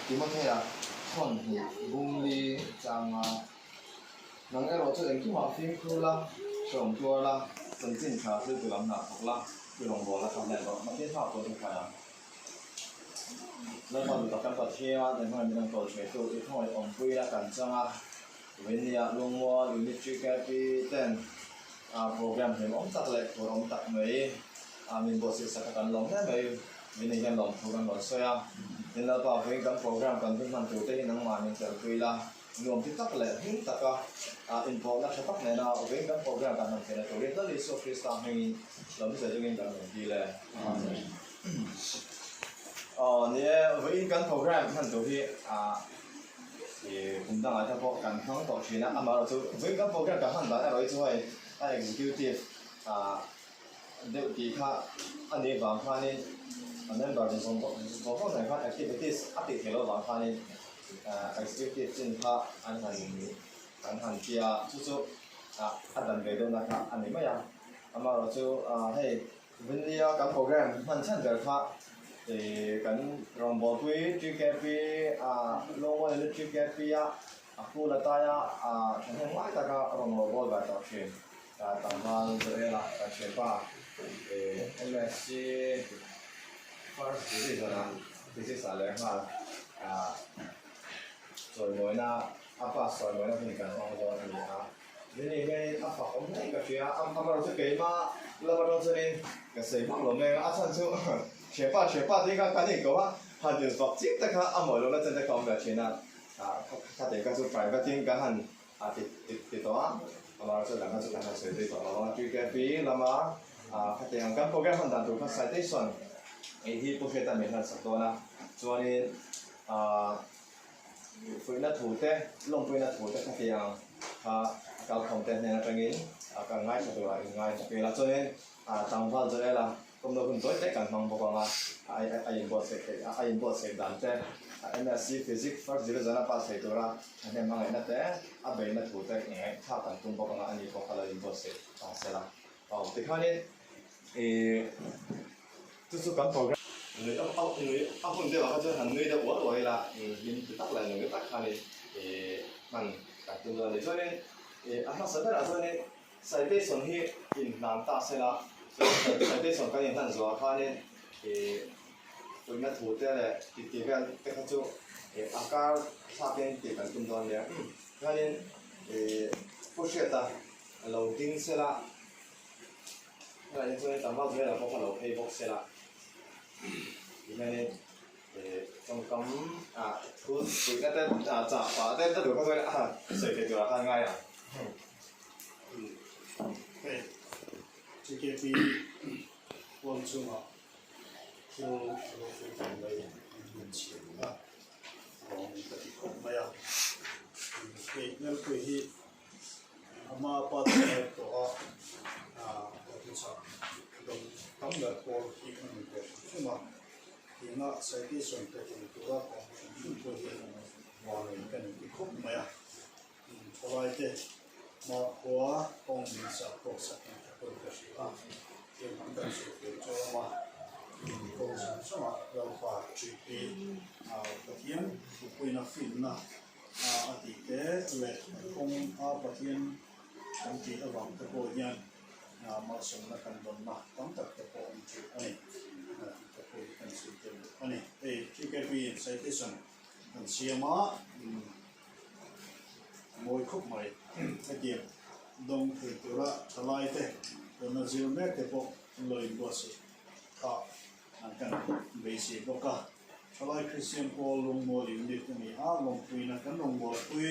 點樣聽啊？可能係公里站啊，能夠攞出嚟兼話飛區啦、上坡啦，甚至茶水就諗下服啦，佢龍波啦咁靚個，乜嘢差唔多都係啊。แล้วพอดูต่อกันต่อเที่ยวในห้องมีทั้งตัวช่วยตัวที่ห้ององคุยละกันจังอ่ะเว้นเนี่ยลงวัวอยู่ในจุดแก่ปีเต้นโปรแกรมเห็นองตักเล็กตัวองตักไม่มีบทศึกษาการลงได้ไหมมีในการลงโปรแกรมลงเสียในเราต่อไปกันโปรแกรมกันที่มันตัวที่นั่งมาในแต่คุยละรวมที่ตักเล็กหินตักอินโฟนักชักในเราเว้นกันโปรแกรมกันทำเป็นตัวเรียนตั้งแต่สุดที่สามให้เราไม่ใช่จะเรียนกันอย่างดีเลยเนี่ยวิ่งกันโปรแกรมท่านตัวที่ผมตั้งใจจะพบกันทั้งต่อชีนะมาเราจะวิ่งกันโปรแกรมกับท่านได้เราจะให้executive เดี๋ยวที่ข้าอันนี้บางท่านนี่อันนั้นบางส่วนของในข้า activities อัปเดตให้เราบางท่านนี่executive จินข้าอันทันเทียชุอันดันเกิดนะครับอันนี้ไม่ยังมาเราจะให้วิ่งเรียกันโปรแกรมมันเช่นเดียวข้ากันรองบอกคุยจุดแก่ปีลงวันนี้จุดแก่ปีผู้ละตายฉันเห็นว่าแต่ก็รองบอกแบบต่อชีต่างมาเลยละแต่เชื่อว่าMSc first division นะที่สิ่งสารเลยค่ะส่วนมวยนะส่วนมวยนะเป็นการมองตัวนี้นี่ไม่ผมไม่ก็เชื่อมาเราจะเกิดมาเราเราจะเรียนก็เสียบ้างหรือไม่ฉันชื่อเชื่อว่าที่การนี่ก็ว่าหันจุดฝักจิตแต่ก็หมดเราจะได้ความแบบเช่นนั้นถ้าเด็กก็จะ private ที่ก็หันติดตัวเราจะหลังจากนั้นเสร็จแล้วเราจุดแก่ปีแล้วมาถ้าเด็กกันโปรแกรมมันดันตัวก็ citation ที่ผู้เชี่ยวชาญมีทักษะตัวนะส่วนนี้ฝึกนักถูเตะลงฝึกนักถูเตะถ้าเด็กการคอมเทนต์ในตรงนี้การง่ายสุดเลยง่ายแต่ละส่วนนี้ตั้งฟังจะได้ละผมดูคุณตัวเตะกันฟังบอกว่าอินบอร์ดเสร็จดันเตะMSc Physics first division นะภาษาตัวละอันนี้มันอะไรนะแต่เบย์นักถูเตะง่ายถ้าตั้งตุ้มบอกว่าอันนี้บอกอะไรอินบอร์ดเสร็จเสร็จละแต่คราวนี้ทุกๆการโปรแกรมเอาคนเดียวเขาจะหันเงยแต่หัวตัวเองละยินตักอะไรหนึ่งตักคราวนี้มันตัดตัวเลยส่วนนี้ถ้าสัปดาห์ส่วนนี้ใส่ได้ส่วนที่อินน้ำตาเสร็จละใส่ได้ส่วนการยินทันส่วนคราวนี้ตัวนักถูเตะเลยติดกันแต่เขาจะอากาศชาเป็นติดกันตุ้มตอนเนี้ยคราวนี้ผู้เชี่ยวชาญเราดิ้งเสร็จละอะไรส่วนนี้ตามว่าด้วยเราพอเราเพย์บ็อกเสร็จละทีนี้ตรงกันคุณคุยกันแต่จ่าป่ะแต่ถ้าดูเขาด้วยใส่ตัวละง่าย这个比我们中啊，就非常的年轻我们的空没有，那可以，嘛把这个多我就说，当然我一个那个是嘛，那实际上的多讲，可以话那个空没有，后来的。มาหัวกองมีสับปะสับคนกระชิบเรื่องของการสืบสวนมากองสันสมัครเราฝ่าจุดที่ปะเทียนถูกคุยนักฟินนะอดีตเล็กคงปะเทียนตั้งที่ระหว่างตะโกนยันมาส่งนักการบอลมาตั้งแต่ตะโกนจุดอันนี้ตะโกนกันสุดเลยอันนี้ที่แกปีนใส่ที่ส่วนกันเสียมามวยคุกใหม่ไอเดียดงถือตัวทลายเตะตัวนักจิ๋วแม่เตะพวกลอยบัวสิข้าอันกันเบสิกก็ทลายคริสเตียนพอลงมวยอยู่ในตรงนี้ลงคุยนะกันลงมวยคุย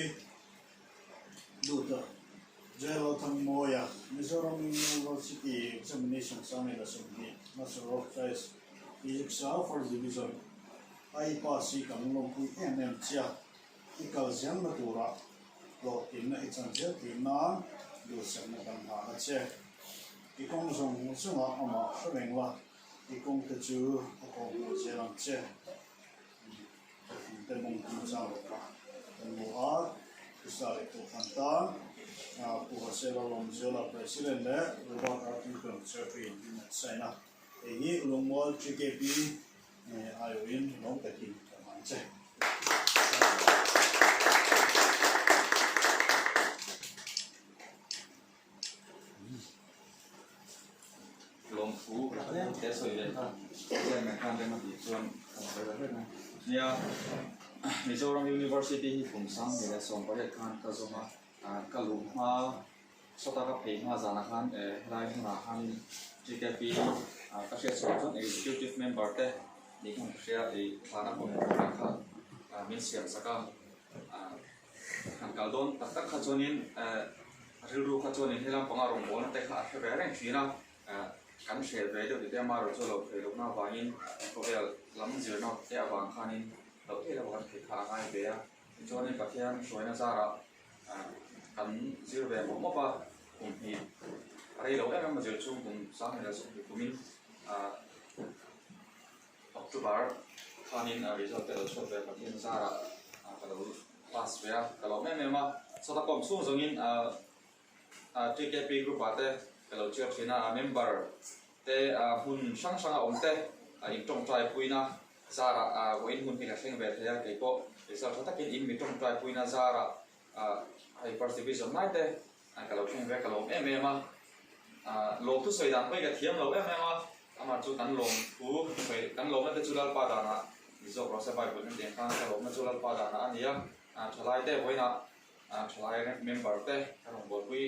ดูเถอะเจ้าเราทั้งมวยมิโซรัมUniversity examination สมัยละสมัยMaster of Science Physics first division ไอภาษีกันลงคุยเจ้าที่เขาเสียงมาตัวละโลกที่นั่นจังเจ้าที่นั่นดูเสียงกันหาเจ้าที่กงส่งส่งอามาแสดงว่าที่กงจะจูกงเจ้าเจ้าแต่มองที่เจ้าหรอกแต่หมู่ที่สายตัวขันตานผู้ว่าเจ้าลงเจ้าละประธานเลยหรือว่าที่คนเจ้าเป็นใช่นะไอ้นี่ลงมอลจีเกปีอายุยืนลงแต่กินประมาณเจ้า nia Mizoram University hi kum sang ni la som pare khan ka zoma ka lu ma sota ka pe ma zana khan lai na han GKP ka she so chon executive member te ni kan share e phana ko kha min siam saka kan kaldon tak tak kha chonin riru kha chonin helam pangarong bon te kha the reng thina kan share ve do te ma ro cholo pe lo na wa in ko vel lam zir no te awang khanin lo te la wan ke kha ngai be a chonin ka khian soina zara kan zir ve mo pa kum hi ari lo em ma zir chung kum sang la so kumin October khanin result te lo chho ve ka khian zara ka lo pass ve a ka lo me ma so ta kom su zongin TKP group ate ka lo chep thina member te hun sang sang om te in tong trai puina zara voin hun hina theng ve thea ke po result takin in mi tong trai puina zara ai first division nai te ka lo theng ve ka lo ma lo tu soi dan poi ka thiam lo ma ama chu kan lom pu soi kan lom te chulal pa dana zo pro se bai bun den kan ka lom na chulal pa dana ania thalai te voina thalai member te karong bol pui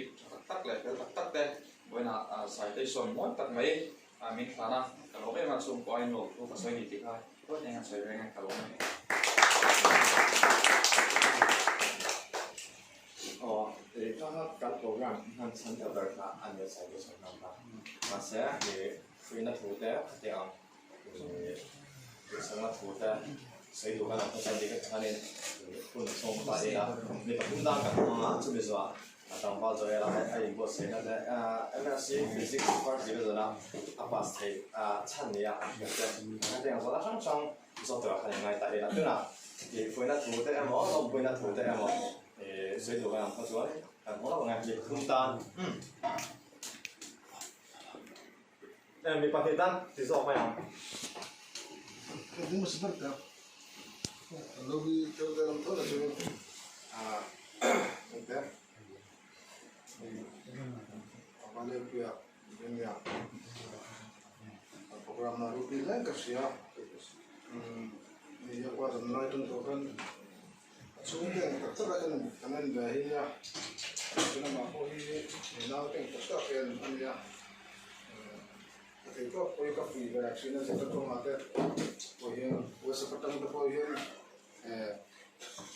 tak le tak te voina citation mo tak mai min thana ka lo ma chung ko ai no tu ka soi ni ti khai ko ne soi reng ka lo các program han san ta ber ka an ya sai ko san ta ma se ye free na thu te te ang ye san na thu te sai do kana ko san de ka khanen kun song pa de la ni pa kun dang ka ma chu be zwa tang pa zo ya la ai bo se na de MSc physics first division na a pass thai chan ni ya na te ang so la sang sang so ta khan ngai ta de la tu na ye free na thu te mo so free na thu te mo sai do kana ko zo mỗi lần ngày việc không tan mình bằng thời gian thì do mày không cũng một số vật lâu đi cho ra làm tốt là cho ok apa lagi pihak ini ya program naruh pilihan kasih ini ya kuat mengenai tentukan sumber terkait dengan bahinya Kena mampu ini, nak tengok tak kan anda, tengok kau ikat free reaction aja tu mata, kau yang, kau seperti tu kau yang,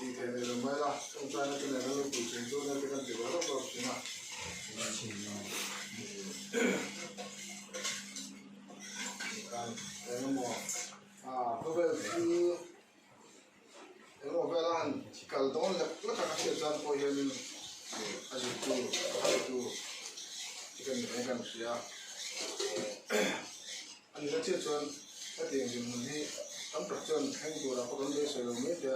ini rumah lah, untuk anak kena lalu kucing tu nanti kan tiba-tiba kau cina, kan, tengok kau beli, tengok belan, kalau tuan letak kasih jalan kau yang itu jika mereka manusia, anda cakap ada yang jenis kan percaya hang dua apa kan dia selalu media,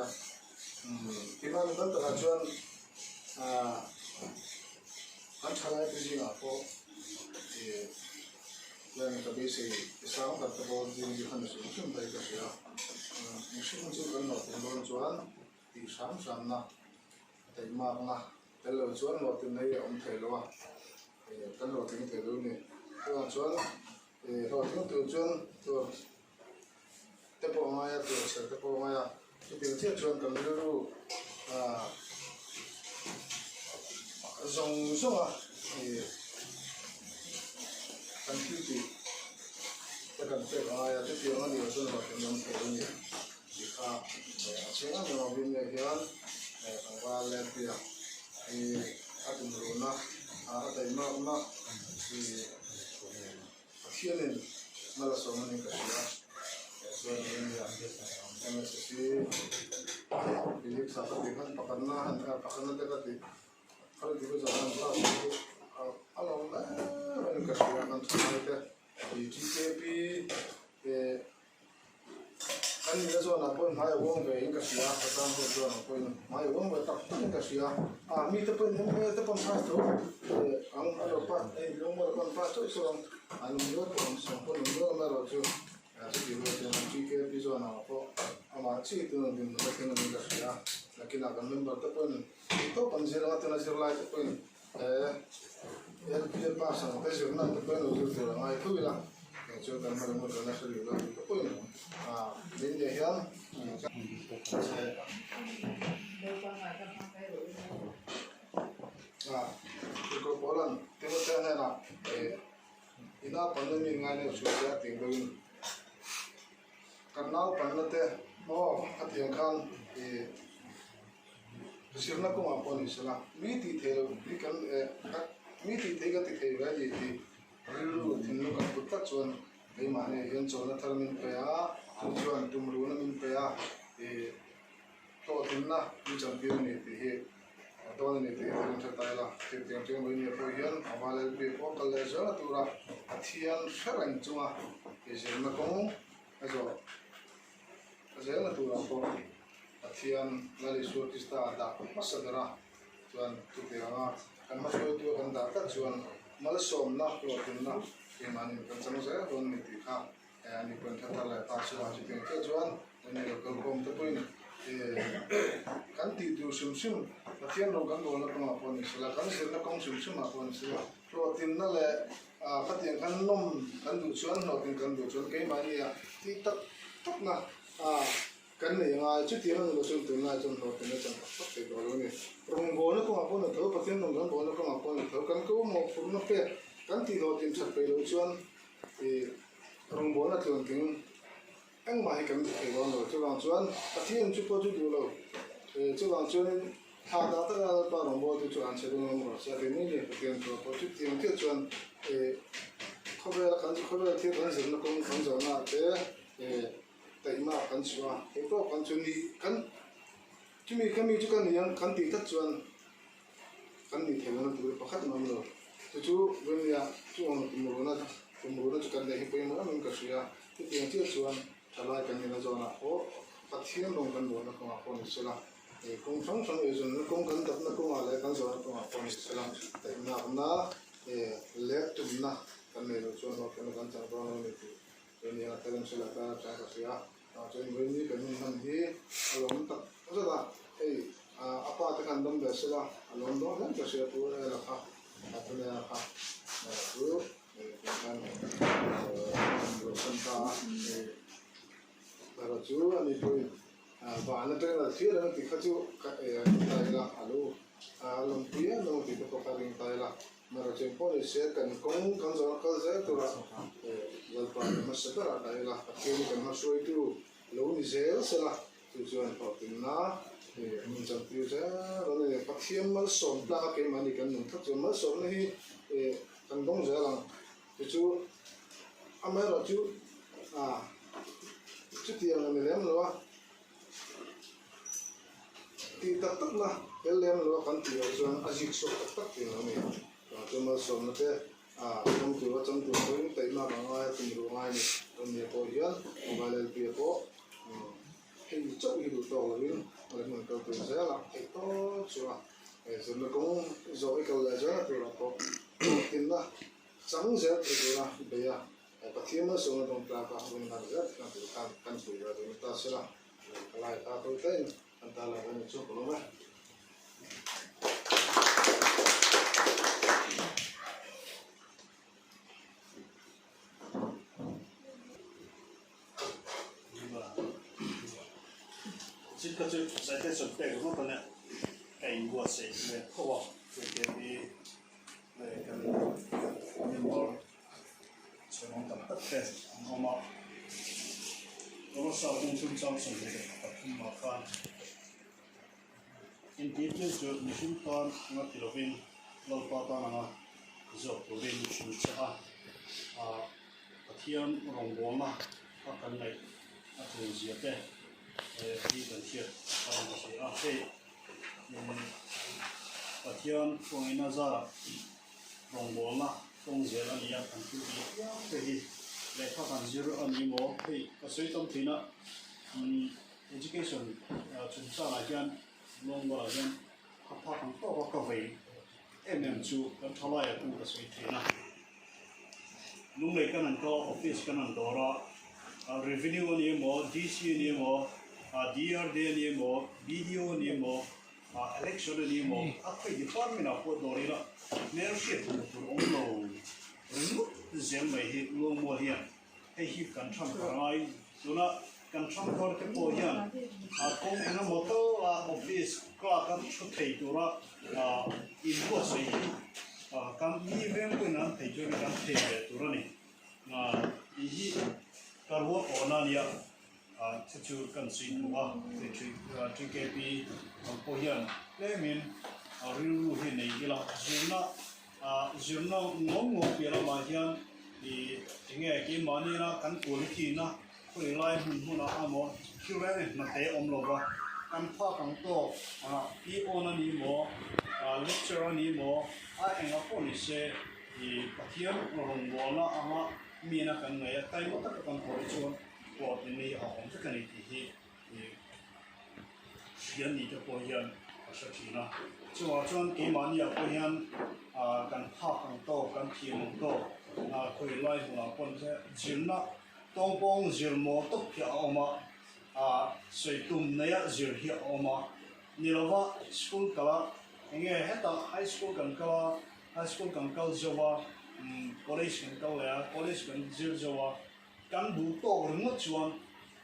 di mana kan terkajuan kan cara itu sih apa, yang kita biasa Islam kata bahwa dia kan muslim baik saja, muslim itu kan orang jual di sana, tapi mana kalau jual waktu ni thelo kalau waktu thelo ni kalau jual waktu jual tu tepo maya tu tepo maya tu dia jual kalau dulu zong kan cuci tekan maya tu dia orang dia jual waktu thelo ni jika macam mana benda kian kalau dia ada merona, ada imam, akhirnya malah semua ni kasih, soalnya MSc, jadi satu dengan pakarna dekat kalau juga jangan kalau ini kasih akan semua itu di GKP, kan dia soalnya pun mai uang ke kasih apa pun soalnya pun mai uang betak kasih mi tu pun pastu ang ano pa lumur pun pastu so ang lumur pun sampun lumur mero tu jadi dia GKP soalnya apa amaci itu nanti mereka nanti kasih lakin akan member tu pun itu panjang atau nasir lain tu pun ya dia pasang tapi sebenarnya tu pun usul tu orang itu bilang Jadi kalau mereka nasir itu pun, ini dia Ko Poland tino tena na ina pandemi ngane susia tingdoi kanau panate mo atiang kan sirna ko apon isla miti thero bikan miti thega ti thega ji ti rilu thinnu ka putta chon ei mane yen chona tharmin pe a chuan tumru na min pe a to tinna ni champion ni ti he to ni ti rin tha taila ti tiang tiang ni ko yen amale be ko kal le zona tura athian sharan chunga e sirna ko ajo azela tura ko athian lali suatista da masadara chuan tu te anga kan ma so tu kan da ta chuan mal som na ko tinna e mani kan chang sa don ni ti kha ani pon tha la ta sila chi te chuan ni ko kom ta tuin kan ti tu sum sum athian ro kan do na ko pon sila kan sir na kong sum sum ma pon sila ro tin na le khatiang kan nom kan du chuan no tin kan du chuan ke mani ya ti tak tak na kan này ngay trước tiên là nó dùng từ ngay trong đó thì nó chẳng phát triển đó luôn này rồi ngồi nó cũng học nó thấu phát triển đồng nó cũng học nó thấu căn cứ một phút nó phê căn thì đó tìm chặt về đầu chuan thì rồi ngồi nó thường tiếng anh mà hay cầm cái đó rồi cho bằng chuan phát triển chút bao chút đủ rồi cho bằng chuan thà đã tất cả ba đồng bộ thì chuan sẽ đúng rồi sẽ thì này phát triển cho bao chút tiền thiết chuan không phải là không phải thiết căn nó cũng không rõ là thế tại mà kan chua he to kan chuni kan chumi kami chu kan yang kan ti ta chuan kan ni thela na tu pakhat nam lo chu wen ya chu on tumuru na chu kan dei pe ma min ka suya ti tiang ti chuan thalai kan ni na zona o pathian long kan bo na ko ma pon sela e kong chang chang e zon na kong kan dap na ko ma le kan zona ko ma pon sela tai ma na le tum na kan ne lo chuan no kan chang ba no ni tu wen ya ta lam sela ta cha ka suya cho nên với những cái mình thì alom tak có rất là hey apa tekan dom dah sila alom dom kan kasi aku lah kah aku lah kah aku kan bersentuh baru tu ani tu bahan tu kan dia orang tikar tu Thailand alu alom dia orang tikar pakaring Thailand baru jempol isi kan kong kan zaman kalau tu lah lepas masa Thailand akhirnya kan masuk itu lâu ni dễ sẽ là từ chuyện họ tìm na thì mình chẳng tiêu sẽ rồi này phát hiện mất sổn là cái mà đi cần mình thắt rồi mất sổn này thì cần đông dễ là thì chú anh ấy là chú chú tiền là mình làm rồi thì tất tất là cái làm rồi cần tiền rồi anh dịch số tất tất tiền là mình cho mất sổn là thế trong tuổi với tay mà bằng ai tìm được ai này rồi mình có hiến mà lên tiền có thì chỗ gì đủ to là biết rồi mình cầu tuyển sẽ là cái to chưa rồi nó cũng rồi cầu là rất là tuyệt có tiền đó trắng rất tuyệt là bây giờ bắt thiên nó xuống trong trà và mình làm rất là tuyệt căn tuyệt rồi người ta sẽ là lại ta tôi tên anh ta là một số của nó cái chuyện giải quyết chuẩn bị của nó này cái nguồn sẽ là khó cái đi này cái nhân bảo cho nó tập tất cả nó mà nó sau công chúng trong sự việc tập trung mà phan in tiếp theo cho những con nó thì là viên lâu to to là rồi của viên chủ sẽ thiên rồng bóng mà các cái này thường diệt đấy đi cần thiết còn sẽ thế thiên phong nó ra rồng bóng mà không diệt anh em cần chú ý thì để phát triển dữ liệu anh em thì cái suy tâm thì nó education chúng ta là cái long vào cái học phát triển to các vị em chú cái thao lại cũng cái suy thì nó lúc này cái này có office cái này đó revenue anh em DC anh em DRD anh em video anh em election anh em các department nào có đó đi đó nếu shit của ông lâu rồi lúc xem mấy hiện luôn mua hiện hay hiện cần tham khảo ai đó là kan chang khor te po hian kong ena moto office kla kan thu thei tura invoice sei kan mi vem ko nan thei jo kan thei ve tura ni i hi karwa ona nia chu kan sei tua te KP po hian le min riu hi nei ila zirna ngom pela ma hian nge ki mani na kan quality na koi lai hun na amo curate na te om lo ba kan pha kang to pi on ni mo lecturer ni mo enga po ni se pathian rong bo na ama mi na kan ngai tai mo ta kan ko chuan ko ni a om ta kan ni hi hian ni te po hian sa thina chuan ki mani a po hian kan pha kang to kan thiam to khoi lai huna pon se zirna tongpong zirmo tok pia oma soitum naya zir hi oma nilova school kala enge heta high school kan kal jawa college kan kal ya college kan zir jawa kan du to ringo chuan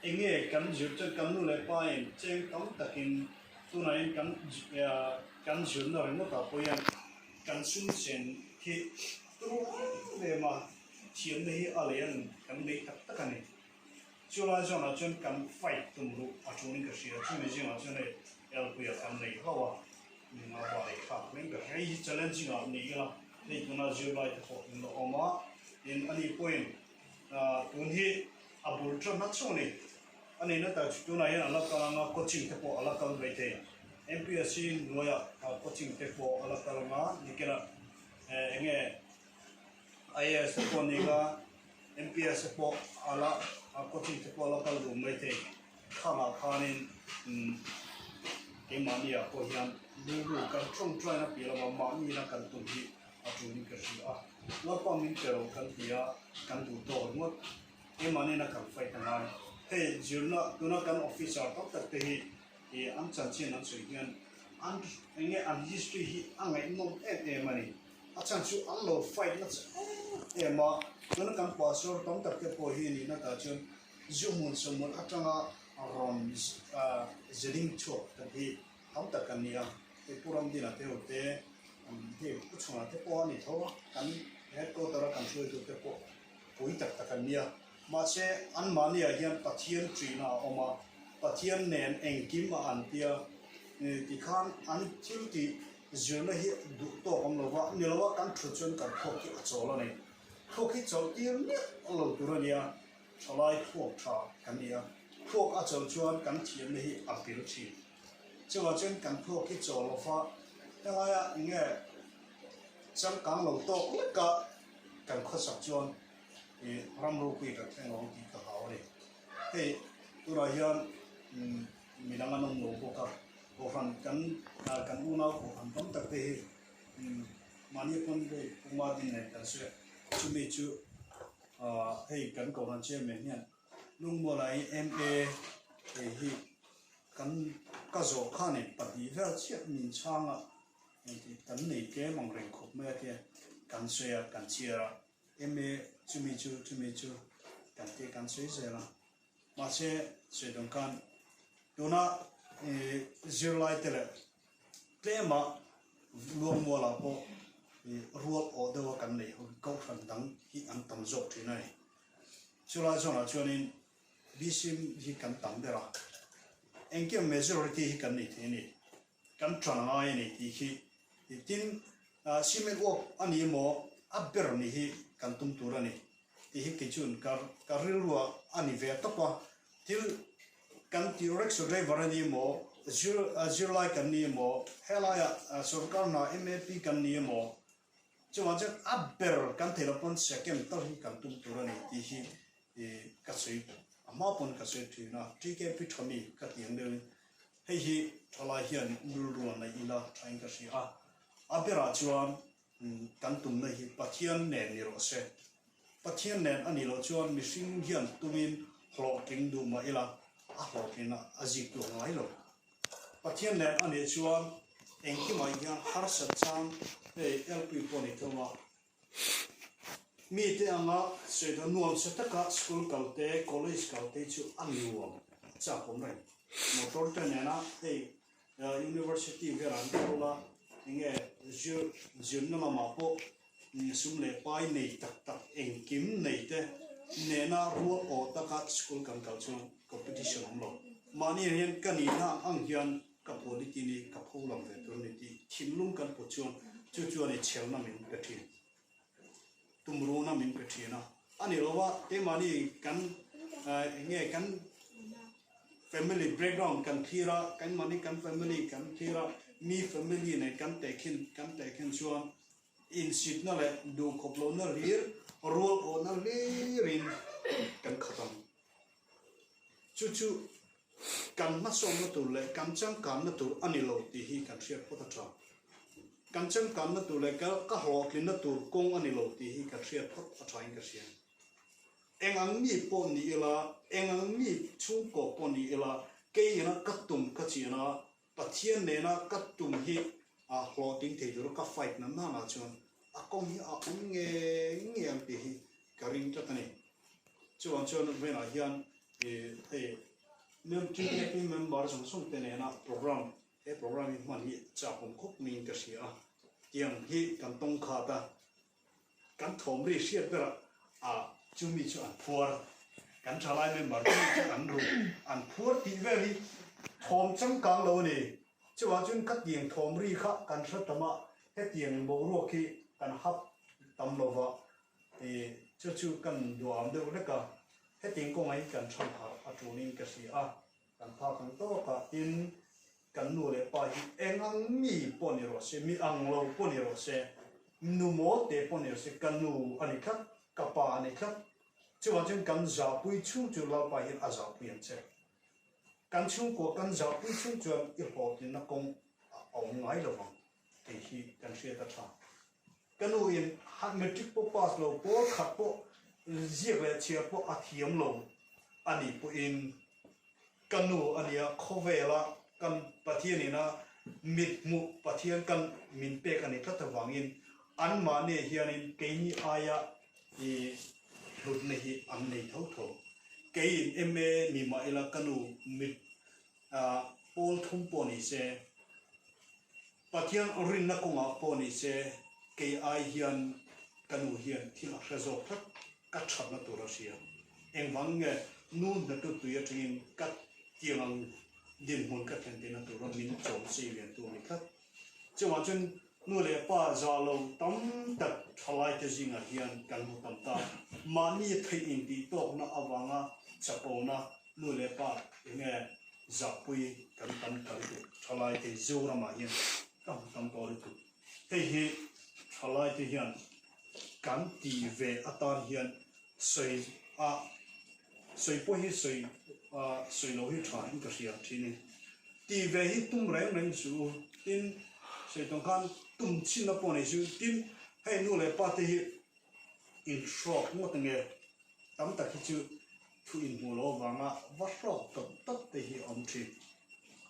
enge kan zir che kan nu le pain cheng tam takin tunain kan zir na ringo ta poyan kan sun sen ki tru le ma thiam nei alian kan nei tak takani chula jona chen kan fight tumru achuni ka sia chumi jinga chene el kuya kan nei hawa ni ma ba le kha men ka hei challenge ga ni ga nei kuna julai ta ko in oma in ani point tun hi abul tro na chuni ani na ta tuna ya ala ka na coaching te po ala ka bai te MPSC noya coaching te po ala ka ma ni kera enge IAS po niga MPS po ala coaching po ala kal du mai te khama khanin ke mania ko hian du kan chung try na pila ma ni na kan tu hi atu ni ka si wa pa min pero kan pia kan du to ngot ke mani na kan fight na he jirna tuna kan officer tak tak te hi am chan chen an sui hian an enge an history hi angai no mani achan chu an lo fight na ema tuna kan pastor tom tak te po hi ni na ta chun zumun sumun atanga ron zeding cho ta hi ham tak kan nia te puram dina te hote he puchuna te po ni tho kan he ko tara kan chui tu te po pui tak tak kan nia ma che an mania hian pathian trina oma pathian nen engkim ma an tia ti khan an thil ti zirna hi du to om lo wa ni lo wa kan thu chun kan khok ki achol ani khok ki chol ti ni lo tu ra nia cholai khok tha kan nia khok achol chuan kan thiam ni hi apil chi chawa chen kan khok ki chol lo fa ta ya nge chang kang lo to ka kan kho sak chuan ram ro kui ka theng long ti ka haw ni he tu ra hian minang anong no ko ka ko han kan una ko han tam tak te mani pon de kuma din ne kan se chu me chu hei kan ko han che me hian lung mo lai MA hi kan ka zo kha ni pati ra che min changa ti kan nei ke mang reng khop me te kan se ya kan chia MA chu me chu kan te kan se la ma che se dong kan tuna zero lai tele tema luang mo la po ruột ở đâu cần này câu phần đắng khi ăn tầm dọc thế này cho nên vi sinh khi cần tầm đấy là anh kia majority khi cần này thế này cần chọn ai này thì khi tin cement work anh em mo upper này khi cần tung tura này thì khi cái chuyện cả rìu anh về tóc qua thì cần direct số đây vào anh em mo zero like cần anh em mo hay là số cái nào MAP cần anh em mo cuma je upper kan telepon second tar hi kan tum turani ti hi ka sei ama pon ka sei thina tike pi thomi ka tiang de hei hi thola hian ru na ila thain ka si abera chuan kan tum na hi pathian nen ni ro se pathian nen ani lo chuan mishing hian tumin hlo king du ma ila a hlo kina aji tu ngai lo pathian nen ani chuan engki mai hian har sa chang LP poni thoma mi te anga se da nuam se taka school kalte college kalte chu aniwam cha kom rai motor te ne na ei university veran ko la nge jun na ma po sum le pai nei tak tak eng kim nei te ne na ru o ta ka school kan kal chu competition om lo mani hian kan ni na ang hian ka politi ni ka pholam ve tur ni ti thimlum kan po chuan chu chu ani chel na min pe thi tumru na min pe thi na ani lowa te mani kan nge kan family background kan thira kan mani kan family kan thira mi family ne kan tekin chuan in sit na le du khoplo na rir rol o na lirin kan khatam chu chu kan ma som na tu le kan chang kan na tu ani lo ti hi kan share phota tra kan chang kan na tu le ka ho kin na tu kong ani lo ti hi kan share phot a thain ka share engang mi po ni ila engang mi chu ko po ni ila ke na katum ka chi na pathian ne na katum hi a ho ting the dur ka fight na na chuan a kong hi a nge ang ti hi karing ta tani chuan ve na hian e nem chi ke member song te ne na program hi man hi cha pom khop min ka sia tiang hi kan tong kha ta kan thom ri siat bera a chumi chu an phur kan thalai member chu an ru an phur ti ve hi thom chang kang lo ni chuwa chun ka tiang thom ri kha kan thra tama he tiang bo ro khi kan hap tam lo wa chu kan duam de le ka he ting ko ngai kan tham kha a tu ning ka si a kan pha kan to ka in kan nu le pa hi engang mi po ni ro se mi ang lo po ni ro se nu mo te po ni se kan nu ani khat ka pa ani khat chuan chen kan za pui chu chu la pa hi a za pui an che kan chu ko kan za pui chu chuan i ho tin na kong ong ngai lo wang te hi kan sia ta tha kan u in hat metric po pass lo po khat po ziak le chia po a thiam lo ani po in kanu ania khovela kan pathian ina mit mu pathian kan min pek ani thata wangin an ma ne hianin keini aya i lut ne hi am nei tho tho kein ma ni ma ila kanu mit pol thum po ni se pathian rin na konga po ni se ke ai hian kanu hian thila hrezo thak ka thap na tu ra sia engwang nge nun na tu tu ya thingin ka tiang din hun ka thlen tin na tu ra min chom se ven tu ni khat chawa chun nu le pa za lo tam tak thalai te jinga hian kan mu tam ta mani thei in ti tok na awanga chapo na nu le pa nge zapui kan tam kan tu thalai te zura ma hian tam to ri tu hei hi thalai te hian kan ti ve atar hian soi po hi soi lo hi tha in ka sia thini ti ve hi tum reng su tin sei tong kan tum chin na po nei su tin hei nu le pa te hi in shock mo tange tam ta hi chu thu in mu lo wanga wa shock tat te hi om thi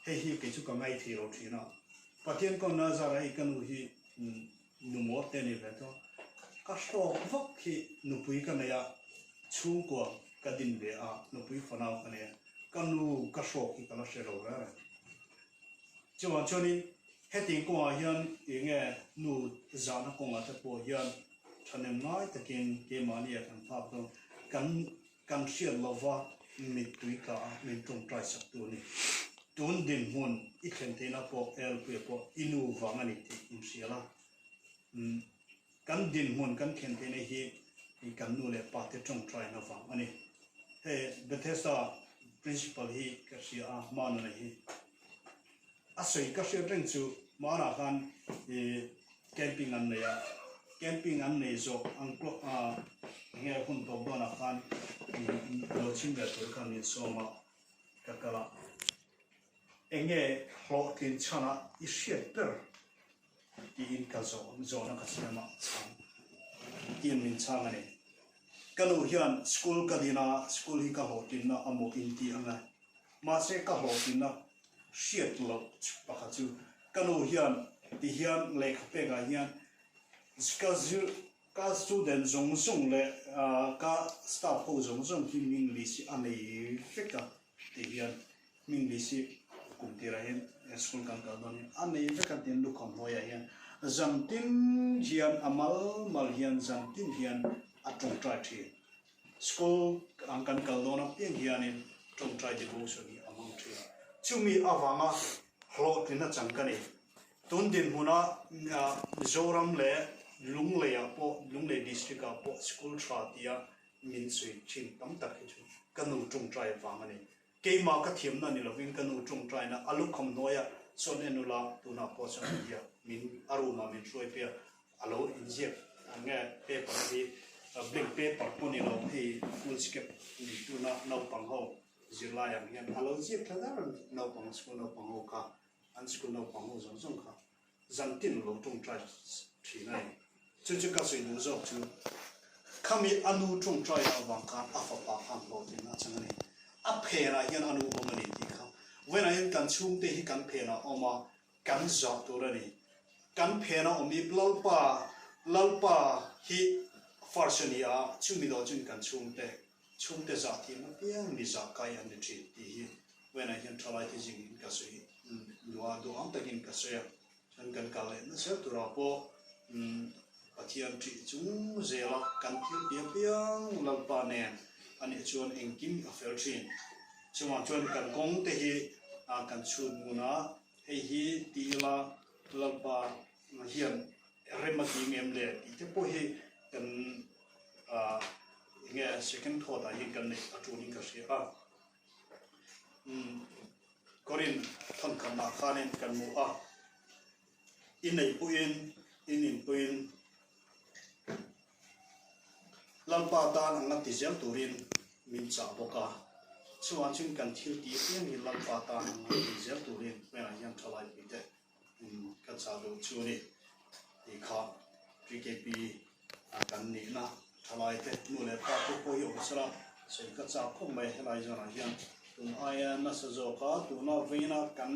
hei hi ke chu ka ngai thi ro thi na pathian ko na za rai kan hi nu mo te ni ve to ka shock vok hi nu pui ka na ya chung ko ka din ve a nu pui fanau ka ne ka nu ka shock hi ka la she ro ra chuan chonin heting ko hian inge nu za na ko ta po hian thanem ngai takin ke mani kan pha to kan shia lova mi tui ka min tung trai sak tu ni tun din hun I khen te na po el po inu wangani ti in siala kan din hun kan khen te ne hi I kan nu le pa te tung trai na wang ani he Bethesda principal hi ka sia ma na hi asoi ka sia reng chu mana kan camping an ya camping an nei zo ang klok nge hun to dona kan lo chim ga tur kan ni so ma ka kala enge ho tin chana I shit per I in ka zo na ka sama chang in min chang ani kanu hian school ka dina school hi ka ho tin na amo in ti anga ma se ka ho tin na shit lo pakha chu kanu hian ti hian lek pe ga hian ka student zong le ka staff ho zong hi ming li si ani fika thì hiện mình đi ship cùng thì là hiện school kan ka don anh ấy phải kan tin lu khom hoya hiện rằng tin hiện amal mal hiện rằng tin hiện atong trai thi school ang kan kal don apeng hiện in trong trai de go so ni among thi chumi awanga hlo tin na chang kan ni tun din huna zoram le lung le apo lung le district apo school tra tia min sui chin tam tak chu kanu trong trai wang ani ke ma ka thiam na ni lovin kanu trong trai na alu khom noya son enula tuna po san dia min aruma min troi pe alo inject ange paper hi blank paper poni lo hi full skip ni tuna no pang ho zila yang yan alo jep thada no pang school no pang ho ka an school no pang ho zong zong ka zan tin lo trong trai thi nai chu chu ka sui du zo chu kami anu trong trai na wang ka afa pa ham lo tin na chang ni a phe na yan anu bo mani ti kha when I can chung te hi kan phe na oma kan za to ra ni kan phe na omi lalpa hi farsania chumi do chun kan chung te za ti na piang ni za kai an ti ti hi when I can try to jing ka sui lua do am takin ka sui chan kan ka le na se tu ra po pathian tri chung zela kan thil piang lalpa ne ani chuan engkim a fel thin chuma chuan kan kong te hi kan chun muna hei hi tila lalpa hian remati ngem le te po hi kan nge second thought hi kan ne atuni ka sia korin thon kan na khanen kan mu a inei puin inin puin lalpa ta ang ti zel turin min cha boka chuan chun kan thil ti piang ni lalpa ta ang ti zel turin when I am thalai pi te ka cha do chu ni ti kha PKP kan ni na thalai te nu le pa ko ko yo sra se ka cha ko mai helai jona hian tun aya na sa zo ka tu na veina kan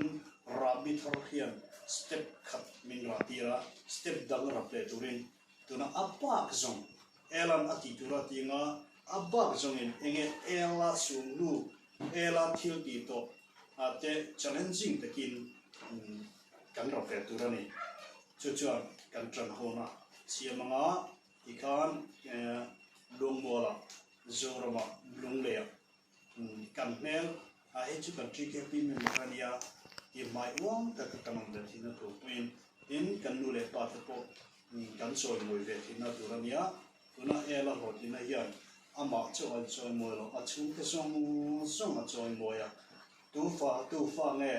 rabi thor hian step khat min ra tira step dal ra ple turin tuna apa zong elan ati tura tinga abak zongin enge ela sulu ela thil ti to ate challenging takin kan ro pe tura ni chu kan tran hona siamanga ikan long bola zorama long le kan mel a he chu kan tri ke pi me mania i mai wong ta ka tamang da thina to point in kan nu le pa ta po kan soi moi ve thina tura nia tuna ela ho thina hian ama choi moi lo a chung ke song a choi moi a tu fa nge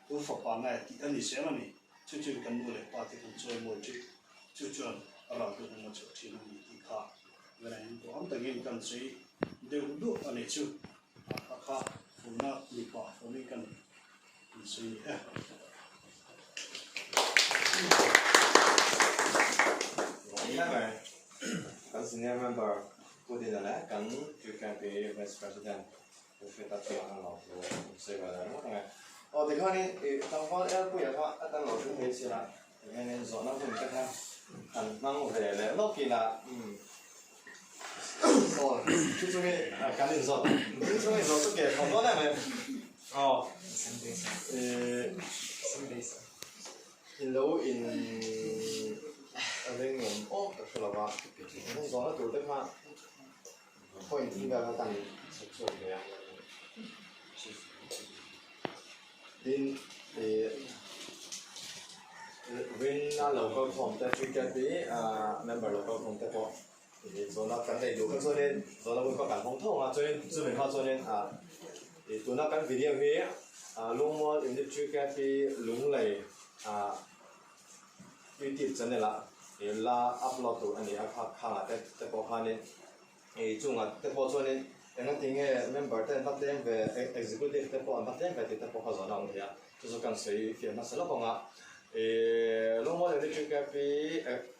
tu fa pa nge ti ani se ma ni chu kan nu le pa ti kan choi moi chu ara tu ma chu thina ni ti kha when I go am tagin kan sei de du ani chu a kha una li pa oni kan sei Kan senior member put in a kan you can be vice president if it up to an law so ga da no nga o de khani tang fa el pu ya fa atan lo chu he si la ne zo na bu ta kha kan mang ve le lo ki la o chu chu ge kan ni zo chu ge zo to ke ko do na me o in lo in anh ngồi ô thật là vậy không gió nó tụt tới hoa thôi thì là nó tăng sụt sụt rồi tin thì bên local phòng ta truy cập đi member local phòng ta có thì rồi nó cần đầy đủ các số nên rồi nó có cả phong thông cho nên dự định họ cho nên thì tụi nó cần video về lúc mà in the truy cập đi lúng lầy YouTube channel là la upload to ani akha kha te po kha ne chunga te po chone enga tinge member ten patem ve executive te po patem ve te po kha zona ng ya so kan sei fi na sala ko nga lo mo le chu ka pi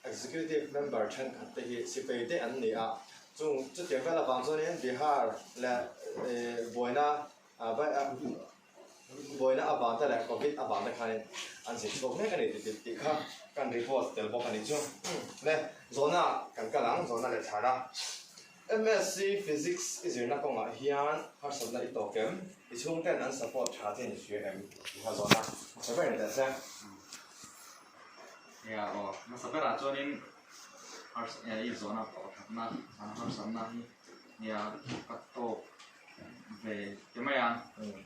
executive member chen te hi si pe te an ni a chung chu te fa la bang chone Bihar la boina boina abang ta la covid abang ta kha an si chok ne ka ni ti kha kan report tel bo kan ni chu le zona kan ka lang zona le thara MSc Physics 一直那讲啊，遐他什么一道根，一从跟人 support 查进学 M，他说那，随便你的噻。Ya, oh, sebenarnya cuanin harus ya itu zona karena harus sana ya kato về cái mấy anh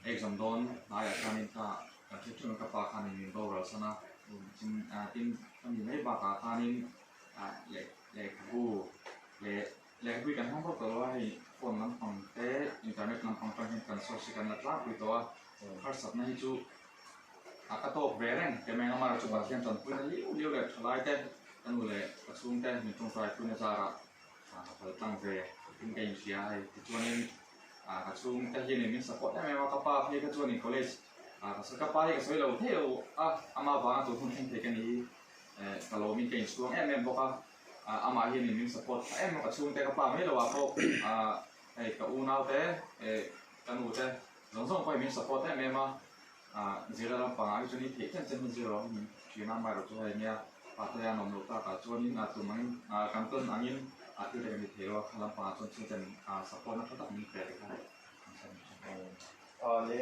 exam don ai ở trên ta cái chuyện các bạn kan ini đâu rồi sana tin tin mấy bạn kan ini lệ gu lệ gu kan không cóตัวให้คนนั้นฟังแต่อินเทอร์เน็ตนั้นฟังไปเห็นกันโซเชียลกันละครับตัวharus sana itu akato bereng kemeng amar coba kian tan punya liu le thalai te kan ule pasung te min tung fai punya sara tang ve tin kai sia ai chuanin kasung te yin min support me ma kapa phe ka chuanin college sa kapa hi ka soi lo theu ama ba tu hun thing te kan ni kalo min kai chuang em boka ama hi min support em ka chung te kapa me lo wa ko ai ka u nau te kan u te zong zong pai min support em ma zero lang pangai tu ni thek kan chen zero ni china mai ro chu hai nia patya nom lo ta ka chuanin tu mangin kanton angin ati le ni thero khalam pa chon chen support na thata ni pe ka你呢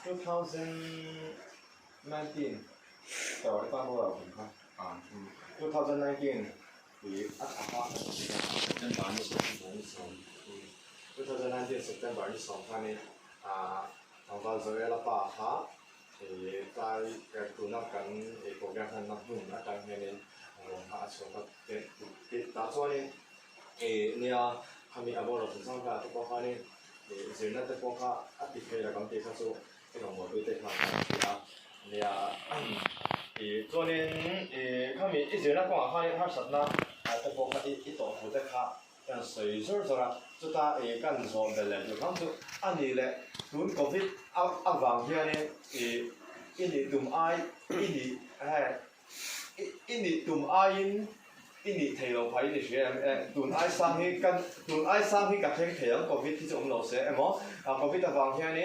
2019ต่อได้ป่ะพวกเราผมครับ2019ปีอัฐภาพ2019 September 22นี่ทางการเซอร์ละป่ะฮะ在ตัวนักกันโปรแกรมทางนักบุญนักการเงินหาส่วนก็ติดตาส่วนนี้เนี่ยทำมีอาวุธเราถึงสร้างการทุกข้อนี้สิ่งนั้นทุกข้ออติเคยเรากำลังติดข้อสู้ที่เราหมดด้วยเทคนิคเนี่ยตัวนี้ทำมีสิ่งนั้นก็หาให้สัตว์นะทุกข้ออีตัวผู้เด็กข้า但随手说啦，就打干说的嘞，就讲就按你嘞，如果是往下呢，印尼东爱，印尼东爱印尼提路牌印尼学东爱上去跟东爱上去甲听提样个别ที่จะ老师，哎么个别的往下呢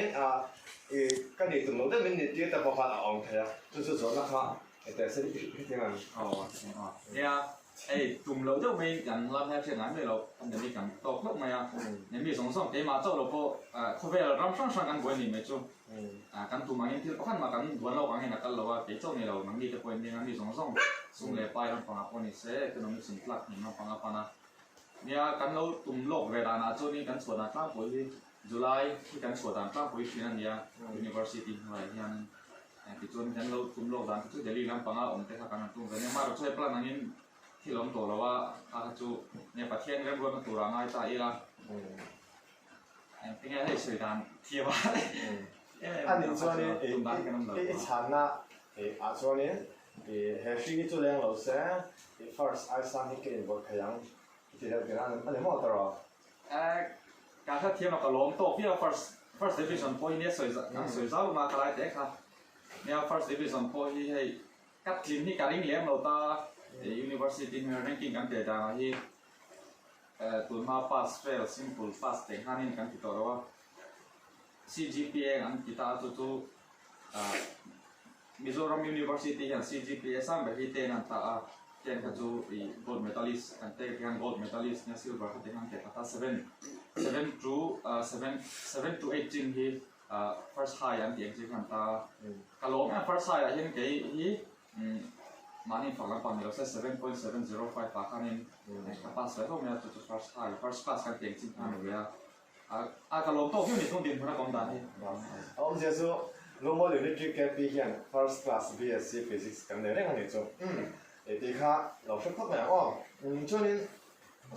跟你东路的明年啲的办法昂提啊，就是说那哈，但是一点啊，哦呀。กลุ่มเราจะไม่กันเราแทบเช่นนั้นเลยเราทำอย่างนี้กันตกลงมาเนี่ยมี2เกมมาเจ้าเราพอเขาเวลาเราสร้างกันบ่อยนี่ไม่จุกันตัวมันยังที่ขั้นมากันดวนเรากันเห็นกันเราว่าเจ้าเนี่ยเรานั่งดีจะเป็นยังมี2ส่งเลยไปเราฟังคนนี้เสร็จก็น้องมีสิ่งหลักนี่มาฟังapaนะเนี่ยกันเราตุ่มโลกเวลาหน้าจุดนี้กันสวดน้ำปุ๋ยจุลัยที่กันสวดน้ำปุ๋ยที่นั่นเนี่ย University อะไรที่นั่นที่จุดกันเราตุ่มโลกด้านที่เดลีน้ำฟังอมเตะกันตุ่มกันเนี่ยมาเราช่วยปลาหนังนี้ที่ล้มตัวเราว่าอาจูเนี่ยประเทศเริ่มรวมตัวเราง่ายใจละเป็นไงให้สื่อการเทียบว่าอันนี้ส่วนนี้ชั้นน่ะส่วนนี้เฮฟวี่ตัวเลี้ยงเราเสีย first ไอ้สามที่เกิดบทขยันที่เราเกิดอันนี้หมดแล้วการถ้าเทียบกับล้มตัวพี่เรา first division พอเนี่ยสวยสาวมาคลายเด็กครับเนี่ย first division พอที่ให้กัดลิ้นที่การเลี้ยงเราตาUniversity มี ranking กันแต่ดาวที่ตัวมา pass fail simple pass แต่ห้านี่กันติดต่อว่า CGPA กันติดต่อตัวMizoram University อย่าง CGPA สามแบบที่เต้นต่างเต้นกันจู gold medalist กันเต้นกัน gold medalist เนี่ย silver กันเต้นกันแต่ต่าง7 to 8จริงที่ first high อันเดียงจริงกันต่างกะโลม first high เห็นกี่ที่มานี่ฝั่งลำปางเราใช้ 7.705 ปากนี่กับภาษาเราเนี่ยจุด first high first class กันเก่งจริงอันนี้กะโลมโตขึ้นในตรงดินพนักงานได้我们就是如果有你去跟比起 first class BSc Physics 咁你呢個嚟做地卡老師級嘅哦昨年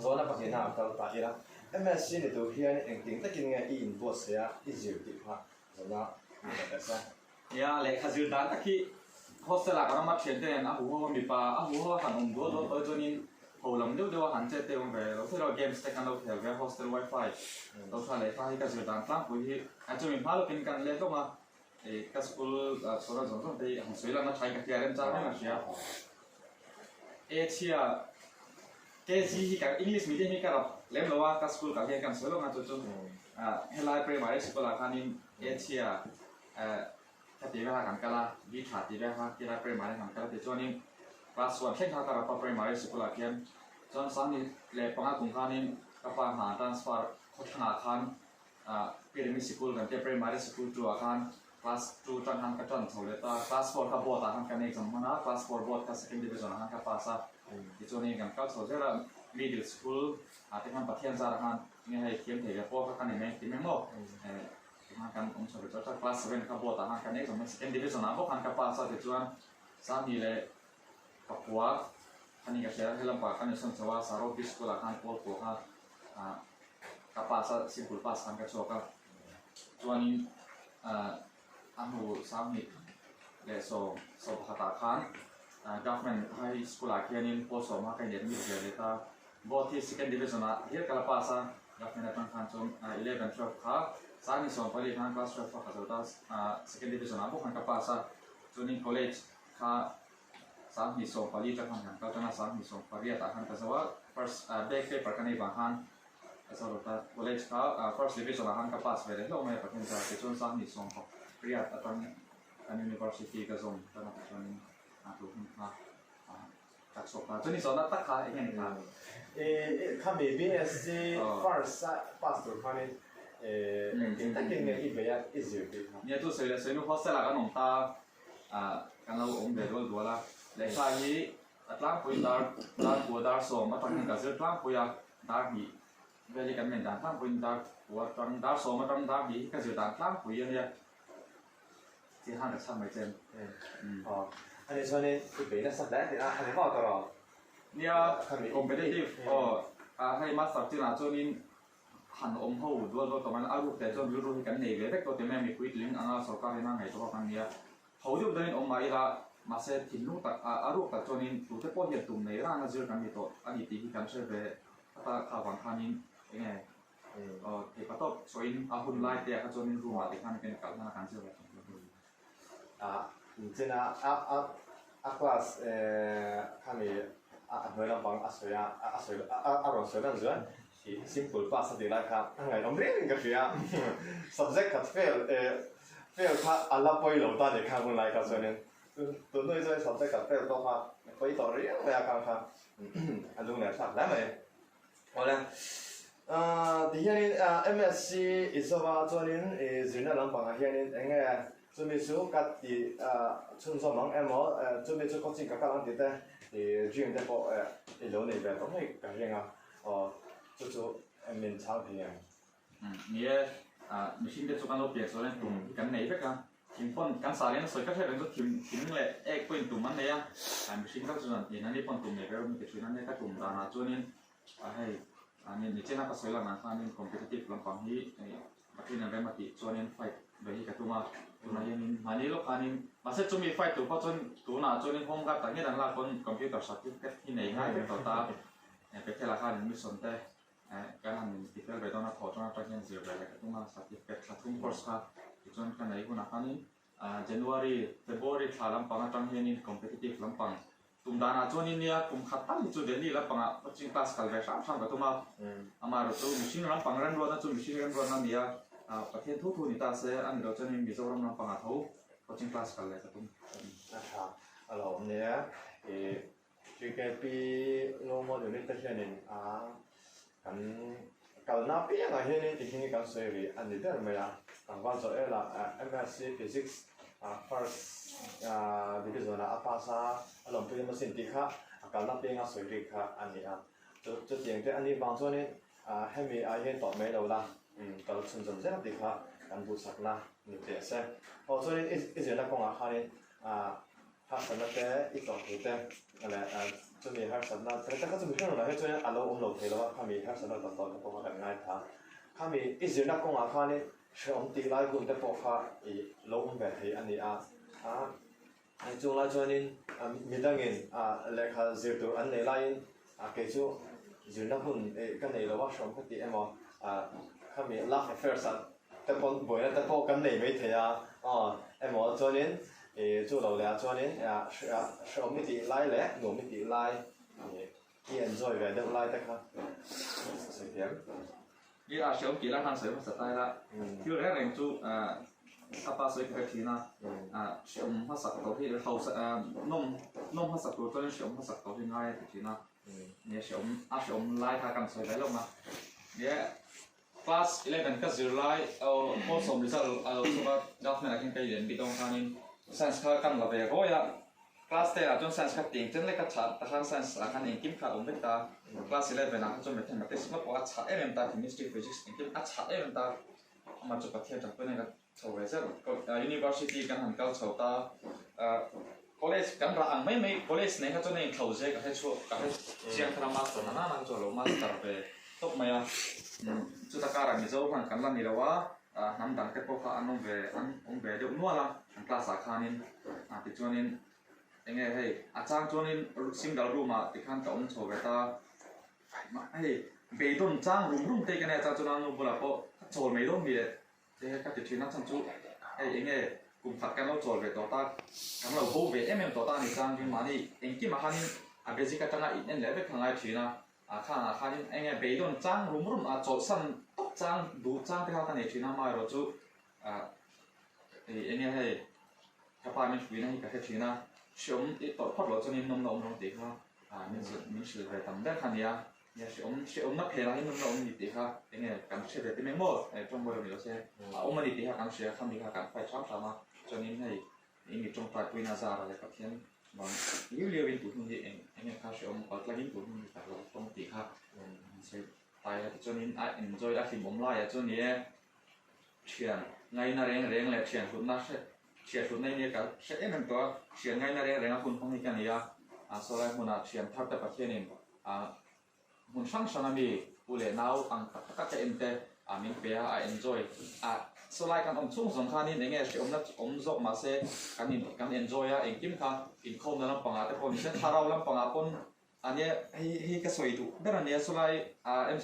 我那發現他到大一啦 MSc 你到here 你定得見嘅依然博士啊一直地卡就那得噻呀嚟開始單得起hostel 啦，咁乜錢嘅，胡咪把胡行唔到到咗年，後臨都行即係掉嘅，老師เรา game stack กันเราแถว嘅 hostel wifi，เรา睇嚟睇ก็สุดดังตั้งปุ๋ยที่จะมีพาเราเป็นกันเลยก็มาก็สกูลส่วนส่วนที่หันสวยแล้วมาใช้กับเทียร์เล่นจ้าไม่มาเชียเชียเกจีที่กับ English medium ที่กับเล่นเราว่าก็สกูลกับเทียร์กันสวยแล้วมาจุดเฮลัย primary school ละคันนี้เชียถ้าตีไปหากันก็ละวิชาตีไปหาที่ได้ primary กันก็ละแต่ช่วงนี้ class 1เช่นทางการรับ primary school ละเพียงจนสามนี่เลยปังอาตุงข้านี่ กับปางหา transfer คนขนาดคันacademic school กันเต็ม primary school ตัวคัน class 2จังหันกับจันทร์เลยตา class 4กับบอร์ดหันกันเองสมมตินะ class 4บอร์ดกับ second division หันกับภาษาที่ตัวนี้กันก็ส่วนใหญ่ middle school ที่มันประเทศจาระคันนี่ให้เขียนเถียงพวกกันเองไหมที่ไม่หมดที่มันกันผมชอบจะ class 7กับบอร์ดหันกันเองสมมติ second division พวกหันกับภาษาที่ตัวสามีเลยกับหัวอันนี้ก็เชื่อให้ลำบากกันในส่วนที่ว่าสารพิษกุลาคันโพลตัวฮะกับภาษาสิบกุลภาษากันโชกับตัวนี้อันหูสามีและโซภาษาคันgovernment high school อาเขียนโพสต์มากันเดียร์มีเดียร์เลยตาบอที่ second division เฮียกับภาษา government ตั้งคันจน11 12ค่ะสามีส่งไปเรียน class 12ค่ะสุดท้ายsecond division พวกหันกับภาษาจนนี้ college ค่ะสามหิส่งผลิตภัณฑ์กันก็จะน่าสามหิส่งผลิตภัณฑ์กันแต่ว่า first back paper กันในบางฮันแต่สำหรับ college เขา first division บางฮันก็ pass ไปเลยเราไม่ประเทศไทยแต่ส่วนสามหิส่งผลิตภัณฑ์อัน university ก็ส่งแต่ละส่วนถูกมาจากสอบจนนี่สอนตักขาอย่างนี้ครับข้ามี BSc first pass ตัวเขาเนี่ยตั้งยังไงอีกแบบอีกสิ่งที่เนี่ยตัวเสือเสือนุ่ง hostel ละกันหนุ่มตากันเราองค์เดือดร้อนตัวละและใช่ที่ตลาดปุยดาร์ปัวดาร์ส่งมาตั้งแต่เสือตลาดปุยดาร์บีเวลีกันเหมือนกันตลาดปุยดาร์ปัวตั้งดาร์ส่งมาตั้งดาร์บีก็เสือตลาดปุยเนี่ยที่ห้างกับช่างไม่เจนอ๋ออันนี้ส่วนนี้คือเป็นนักแสดงที่อันนี้บอกตลอดเนี่ยคอมเพลติฟให้มาสับจีน่าจนนี้หันองค์เขาด้วยตัวมันอารุแต่จนรู้กันเหนื่อยแต่ตัวเต็มแม่มีคุยลิงอันนั้นสกัดให้นั่งไงตัวกันเนี่ยเขาอยู่ในองค์มาอีละมาเสร็จทิ้งลูกตัดอารุตัดจนนี้ตัวที่พ่อเห็นตุ่มในร่างนั่นจะกันที่ตัวอันนี้ตีที่กันเชื่อไปถ้าข่าววันคานี้ยังไงที่ก็ต้องช่วยอาหุ่นไล่เตะเขาจนนี้รู้ว่าที่ข้างเป็นการธนาคารเชื่อไปจริงๆคลาสข้ามีหน่วยลำบากสวยอารมณ์สวยนั่นส่วนที่ simple pass ที่ไรครับไงเราไม่เรียนกันเสีย subject กับ fail ค่ะอันละไปหลงตาเด็กข้างบนไรครับส่วนนึงตัวนู้นจะ subject กับ fail ตัวค่ะไปต่อเรียนไปครับอันนู้นเนี่ยสักแล้วไหม好嘞第二年MSc อีสว่าตัวนี้จริงๆลำบากที่นี่เอง准备说家己村上忙准备做国际各家人哋咧，主要在播一路那边，咁係咁樣做面產品啊。你ไม่ชินเด็กสุกันเราเปลี่ยนส่วนตุ่มกันไหนไปกันทิ้งปนกันสารเนี่ยสวยก็ใช่เป็นตัวทิ้งเลยเป็นตุ่มมันเนี่ยไม่ชินก็ส่วนที่นั่นนี่ปนตุ่มเนี่ยก็มีแต่ช่วยนั่นเนี่ยก็ตุ่มรานาส่วนนี้ให้นี่เจ้าหน้าก็สวยละนะท่านี่คอมเพลติฟลำพังที่ประเทศนั้นเป็นมาติส่วนนี้ไฟโดยที่กระตุ้นมาตัวนั้นยังมันนี่ลูกค้านี่มาเสร็จจะมีไฟตัวเพราะจนตัวหน้าจนนี่ห้องกับแต่เนี่ยดังละคนคอมพิวเตอร์สัตว์ที่ไหนง่ายเป็นต่อตาเป็นแค่ราคาหนึ่งไม่สนใจการทำติดเรื่องไปต้องนับถอดต้องนับประเทศเสียไปเลยต้องมาสัตว์ที่เป็นสัตว์ทุ่งคอร์สค่ะจนกันไหนคุณนักนี่January February ถ้าลำปังตั้งเฮียนี่ competitive ลำปังตุ่มดานาจนนี่เนี่ยตุ่มขัดตั้งที่จุดเด่นนี่ลำปังจริงคลาสคัลเวชั่นทำกับตุ่มอามาเราตัวมิชินลำปังเรื่องรัวนั่นจุดมิชินเรื่องรัวนั่นเนี่ยประเทศทุกๆนี่ตาเสียอันเราจะมีมิโซรัมลำปังเขาจริงคลาสคัลเลยกับตุ่มนะครับเราเนี่ยจุดแก่ปีโลโมเดลนี่ตั้งเฮียนี่กันการนับปีอะไรเฮียนี่ที่นี่กันสวยอันนี้เดิมไหมล่ะการว่าจะMSc Physics first division apasa alom pe ma sin ti kha akal na pe nga soi ri kha ani chu tiang te ani bang chone hemi a hen to me lo la kal chun chun se na ti kha kan bu sak na ni te se o chone is na ko nga kha ni ha san na te I to te ala chu mi ha san na te ta ka chu mi na he chone alo lo the lo kha mi ha san na to to ko ka ngai tha kha mi is na ko nga kha ni shom ti lai kun te po kha I lo be the ani chung lai chuanin midangin lekha zirtur an nei lain ke chu zirna hun kan nei lawa shom khati emo khami love affairs te pon boina te po kan nei mai thea emo chuanin chu lo le chuanin shom mi ti lai le no mi ti lai ki enjoy ve de lai ta kha siamนี่shom ki la han se ma sa tai laที่แรกเองจูถ้าป้าสวยกับทีน่ะชมภาษาตัวที่เขานมภาษาตัวตอนนี้ชมภาษาตัวที่ง่ายทีน่ะ เนี่ยสิอมไล่ทากันสวยได้ลงมาเนี่ย class 11ก็0ไล่เอาพอสมริษัทเอาสุภาพดับเนี่ยกินไปเรียนปีตรงทางนี้ science ข้ากันละเบก็อย่า class แต่ละจน science ข้าติงจนเล็กก็ชัดแต่ข้าง science อาการเองกิมข้าอมเด็กตา class 11นะจน mathematics มาปวดชัดตา chemistry physics กิมชัดตามาจุดประเทศจากเพื่อนก็ชาวเวสก็ university กันหันเก้าชาวตาcollege กันร่างไม่ college เนี่ยเขาจะเนี่ยเขาเจก็ให้ช่วยก็ให้เชียงคณะมาสเตอร์นั่นจะลงมาสเตอร์ไปตบมาจุดการณ์นี้จะวันกันละนี่ละว่าน้ำดังแค่พวกเขาอันนู้นเดี๋ยวนัวละอันคลาสสาขานี้ติดจวนนี้ยังไงให้อาจารย์จวนนี้สิ่งดาวรู้มาติดขันกับองค์โชว์เวตาให้เบย์ต้นจ้างรุ่มเตกันเนี่ยอาจารย์จวนนั้นบุหรี่พอโชว์ไม่ต้องมีเดี๋ยวก็ติดที่นักจันจุให้ยังไงกลุ่มขัดกันเราโจทย์เวทต่อต้านกันเราโบเวทต่อต้านในจางที่มานี่เองกี่มาขันเบสิกจังไงอินเล่ไปทางไหนทีนะข้างขันเองเบย์ต้นจ้างรุ่มโจทย์สั้นตกจ้างดูจ้างที่เขาทำในทีนะมาเราจุเองให้ถ้าพามันวิ่งให้กับทีนะช่วงต่อพอเราจะนี่น้องตีเขามันสื่อไปทำได้ขันนี้เนี่ยช่วงนักเพลย์ให้น้องตีเขาเองการเชื่อเด็ดไม่หมดจงบริเราเชื่อมันตีเขาการเชื่อคำนี้เขาการไฟชอบทำมาจนนี้ให้เองจงปล่อยวินาศอะไรกับเทียนบางเลี้ยวเป็นตัวหุ่นเองเขาช่วงปล่อยลิ้นตัวหุ่นแต่เราต้องตีเขาใช่ไปจนนี้enjoy ได้ที่ผมไล่จนนี้เชื่อไงน่าเร่งเลยเชื่อสุดน่าเชื่อสุดในนี้ก็เชื่อมันตัวเชื่อไงน่าเร่งคุณคงไม่กันเนี่ยสลายหุ่นเชื่อทับแต่ประเทศนี้หุ่นช่างชนะมีผู้เล่นเอาก็จะเอ็นมินเปียenjoy สลายกันช่วงสำคัญนี่เนี่ยเชื่อจบมาเสกัน enjoy เองกิมค่ะกินข้าวนั่นปังแต่คนเช่นทาราลำปังคนอันนี้ให้ก็สวยดูเมื่อเนี่ยสลาย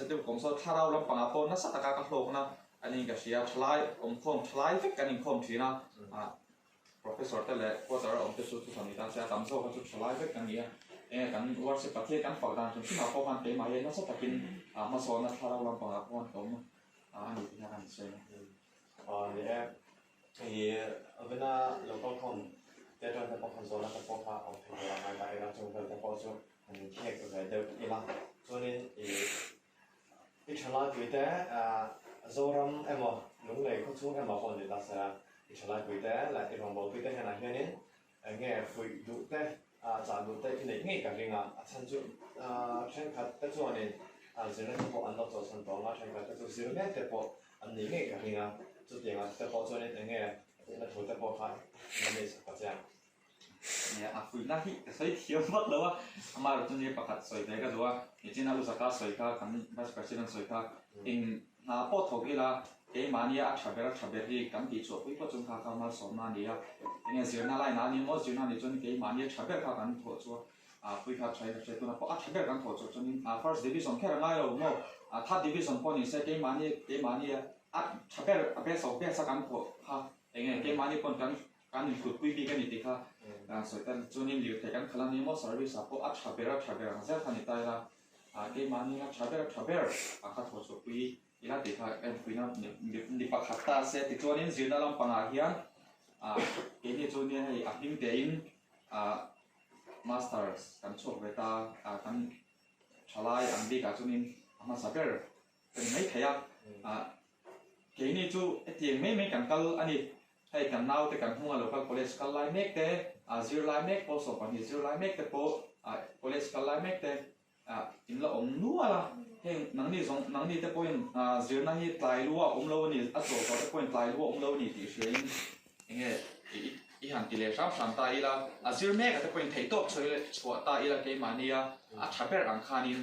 สติผมสอนทาราลำปังคนนั่นสัตว์การโลกนะอันนี้ก็เสียสลายคนสลายฟิกกันคนทีนะprofessor แต่ละก็จะเอาไปสู่ทุกสมัยตั้งแต่ตำโซ่ก็จะสลายฟิกกันเนี่ยกันวัดสิบประเทศกันฝากดันจนที่มาพบกันเต็มมาเห็นนั่นสัตว์กินมาสอนนะทาราลำปังคนเขาอันนี้ที่ทำใช่เนี่ยเวลาเราก็คงแต่ตอนที่พอคอนโซลแล้วก็พอพาออกไปละไม่ได้แล้วจนแต่พอช่วงมันเทียบกับเดิมอีละส่วนนี้อีฉลาดวิเตโซรัมนุ่งเลยเขาช่วยคนเดียวแต่อีฉลาดวิเตและอีรองบอกวิเตขนาดนี้เงี้ยฝึกดูเตจากดูเตที่ไหนเงี้ยกับเรื่องฉันจุเช่นขัดแต่ส่วนนี้สิ่งที่พออันดับสันตองมาเช่นขัดแต่ส่วนสิ่งนี้แต่พออันนี้เงี้ยกับเรื่องจุดเดียวแต่พอส่วนนี้เงี้ยแล้วถูกแต่พอขาดมันไม่สักอย่างเนี่ยคุยน่าที่ใช้เที่ยวมากเลยว่ามาเราจะเนี่ยประกาศสวยได้ก็ดูว่าจริงๆนะรู้สักการสวยค่ะกันบัสประสิทธิ์สวยค่ะเองพอถูกอีละมาเนี่ยชาเบร์ที่กันที่ชอบก็จงข้ามาสอนมาเนี่ยเนี่ยเสียน่าไล่นะนี่มั่วเสียน่านี่จนมาเนี่ยชาเบร์กันถูกชัวคุยข้าใช้ตัวนะเพราะชาเบร์กันถูกจนfirst division แค่ง่ายเรามั่วthird division พอนี่ใช้มาเนี่ยชาเบร์เบสสองเบสกันถูกค่ะเองมาเนี่ยคนกันฝึกคุยดีกันนี่ติค่ะสวยแต่จนนี้เหลือแต่กันขลังนี้มั่วสารวิสาพอชาเบร์นะเจ้าท่านนี่ตายละมาเนี่ยชาเบร์ข้าถูกชัวคุยอีละติค่ะคุยนะนี่ปักขัดตาเสร็จติดตัวนี้ยืนด้านหลังปังอาเฮียนนี่จนนี้ให้พิมพ์เดินมาสเตอร์สกันโชคเวตากันชลายอันดีกับจนนี้มาสับเบอร์เป็นไม่ขยับนี่จูที่ไม่กันกัลอันนี้ให้กันน่าวแต่กันหัวเราก็ college กันไล่เมกเตzero ไล่เมกพอสอบปันนี้ zero ไล่เมกเตพอcollege กันไล่เมกเตอินละนัวละเฮงนังนี่แต่พอzero นั่นที่ตายรัวเรานี่อัศวก็แต่พอตายรัวเรานี่ที่เชื่อยังไงอีหันกิเลสสามตายละzero เมกแต่พอถ่ายตัวช่วยชัวตายละเกมานี่ชาเบร์อังคานิน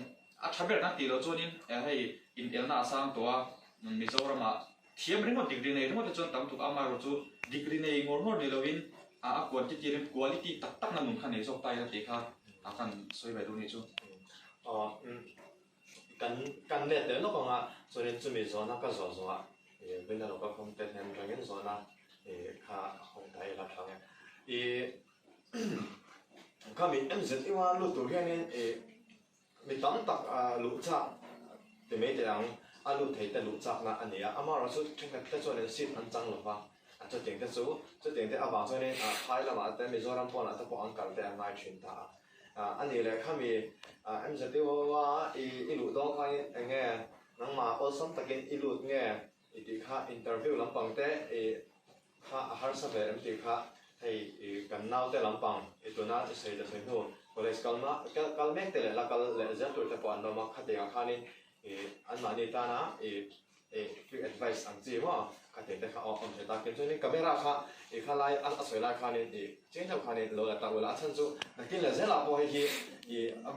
ชาเบร์นั่นตีเราจนนี้ให้อินเอลน่าสร้างตัวมิโซรามาเทียมเรื่องของดีกรีในเรื่องของจนตามถูกเอามาเราจูดีกรีในงอร์นในเราวินควรจะเจริญคุณภาพตักนั่งมุนขันในสอบตายแล้วเด็กค่ะกันสวยไปดูนี่จูกันเนี่ยเดี๋ยวเราบอกว่าส่วนนี้จะมีโซนก็ส่วนเป็นเราก็คงเป็นอย่างไรโซนค่าของไทยรับฟังก็มีอันสิ่งที่ว่าลูกตัวแค่นี้มีตั้งตักลูกจักแต่ไม่แต่ยังลูกไทยแต่ลูกจักนะอันนี้มาเราสุดทั้งแต่ส่วนนี้สิ่งอันจังหรือเปล่าจะเต็งแต่สู้จะเต็งแต่บางส่วนนี้ท้ายละมาแต่มีโซนพอนะแต่พออังกฤษแต่ง่ายชินตา อันนี้แหละข้ามีเอ็มจะติว่าอีลูดต้องข้าเงี้ยนังมาอสมตะกินอีลูดเงี้ยอีที่ข้าอินเตอร์วิวลำปังเต้ข้าอาหารสเปรย์เอ็มที่ข้าให้กันน่าเต้ลำปังตัวน่าจะใส่จะใส่หัวก็เลยสกัลมากัลเมกเตเลยละกัลเลยจะตัวจะปอนเรามาขัดเดียงข้านี่อันมานี่ตานะคือ advice อันจีว่าขัดเดียงแต่ข้าออกคนเสียตาเกินจนนี่ก็ไม่รักข้าข้าไล่อันสวยไล่ข้านี่เจ้าข้านี่เราตาเวลาฉันจู่นักกินเลยเสร็จแล้วพอให้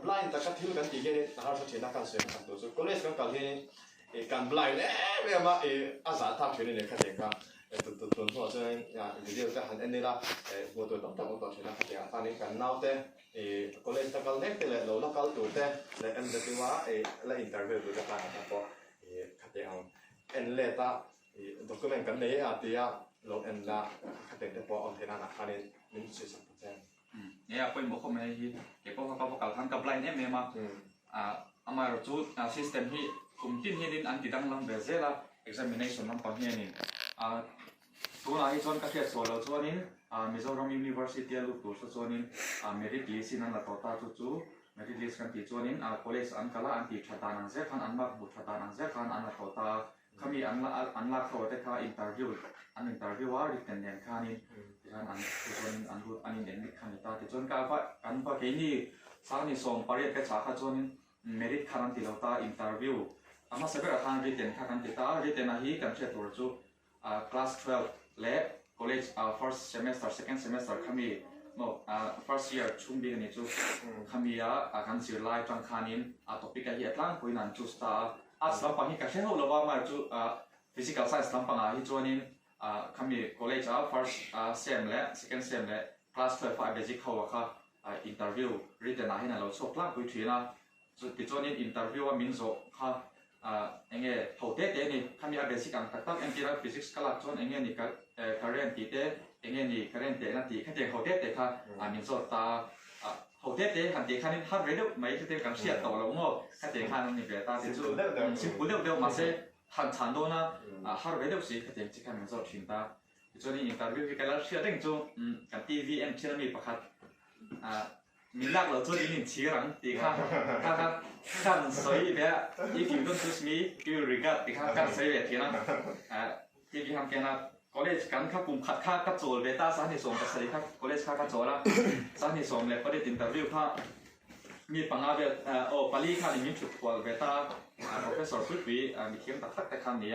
blind แต่ก็ทิ้งกันที่นี่ถ้าเราจะนักการเสียงขัดตัวจู่ก็เลยสกัลที่การ blind เมื่อมาอาสาทักชวนนี่ขัดเดียงข้าตัวหัวจนวิดีโอจะหันอันนี้ละวัวตัวต้องแต่วัวตัวชนะขัดเดียงข้านี่กันน่าเต้ก็เลยตะกันเล็กเตเลยเราละกัลตัวเต้เลยเอ็มจะที่ว่าละอินเตอร์วิวตัวจะการนะครับพอขัดเดียงเอ็นเลต้าด็อกเมนต์กันนี้ที่เราเอ็นละขัดเดียงแต่พออันที่นั่นข้านี่มินสื่อสารกันเนี่ยเป็นบุคคลไม่ที่เก็บพวกเขาประกาศทางกับไลน์เนี่ยมาอามาจูsystem ที่คุมทิ้งที่อันที่ดังลำเบสละ examination ลำปังเนี่ยนี่ตัวนั้นส่วนก็แค่ส่วนเราส่วนนี้Mizoram University ลูกตัวส่วนนี้merit list นั่นละตัวตาจู่ๆ merit list กันที่ส่วนนี้college อันกละอันที่ชัดตานังเสียขันอันมากบุตรชัดตานังเสียขันอันละตัวตาเขามีอันละเขาแต่เขา interview อัน interview ว่า written เนี่ยขันนี้ที่ขันอันที่ส่วนอันรูปอันนี้เนี่ยขันนี้ตาที่ส่วนการว่าอันว่าแค่นี้สารนี้ส่งปริยัติฉากส่วนนี้ merit ขันที่เราตา interview อามาเสร็จแล้วทาง written ขันที่ตา written นั้นกันเชื่อตัวจู่class 12 และ college first semester second semester ขมีfirst year ชุ่มบีกันนี่จู่ขมีกันสื่อไลฟ์จังคันินtopic กันเหตุลังคุยนั่นจู่สตาสลับปังที่กันเช่นเราว่ามาจู่physical science ลับปังที่จู่นี้ขมี college first sem และ second sem และ class 12 basic เขาว่าinterview written ให้นั่นเราชอบลังคุยทีนะจู่นี้ interview ว่ามินโซค่ะเองเขาเต้นี่ขมีbasic กันตัดเองที่เรา physics ก็หลักจู่เองนี่ก็current ตีเต้เองนี่ current เต้นั่นตีแค่เด็กเขาเต้ค่ะมินโซตาเขาเต้หันตีแค่นี้ถ้าเร็วไม่แค่เด็กกันเสียต่อแล้วง้อแค่เด็กแค่นั้นนี่เบต้าที่จู่สิบปุ่นเร็วมาเสียหันชันโดนะถ้าเร็วสิแค่เด็กที่แค่มินโซชินตาจู่นี่ interview ที่กันแล้วเชื่อเด้งจู่กัน TVM เชื่อมีประคัดมินลักเราจู่นี่ชี้หลังตีค่ะกันสวยแบบ if you don't choose me you regret ตีค่ะกันสวยแบบที่นั่นที่พี่ทำแกนะcollege กันข้าปุ่มขัดข้ากัดโจลเบต้าสานิสมกับสลิค่ะ college ข้ากัดโจละสานิสมเลยประเด็น interview ข้ามีปัญหาแบบปารีข้าลิมิตจุดกว่าเบต้า professor สุดวีมีเขียนตัดแต่คำนี้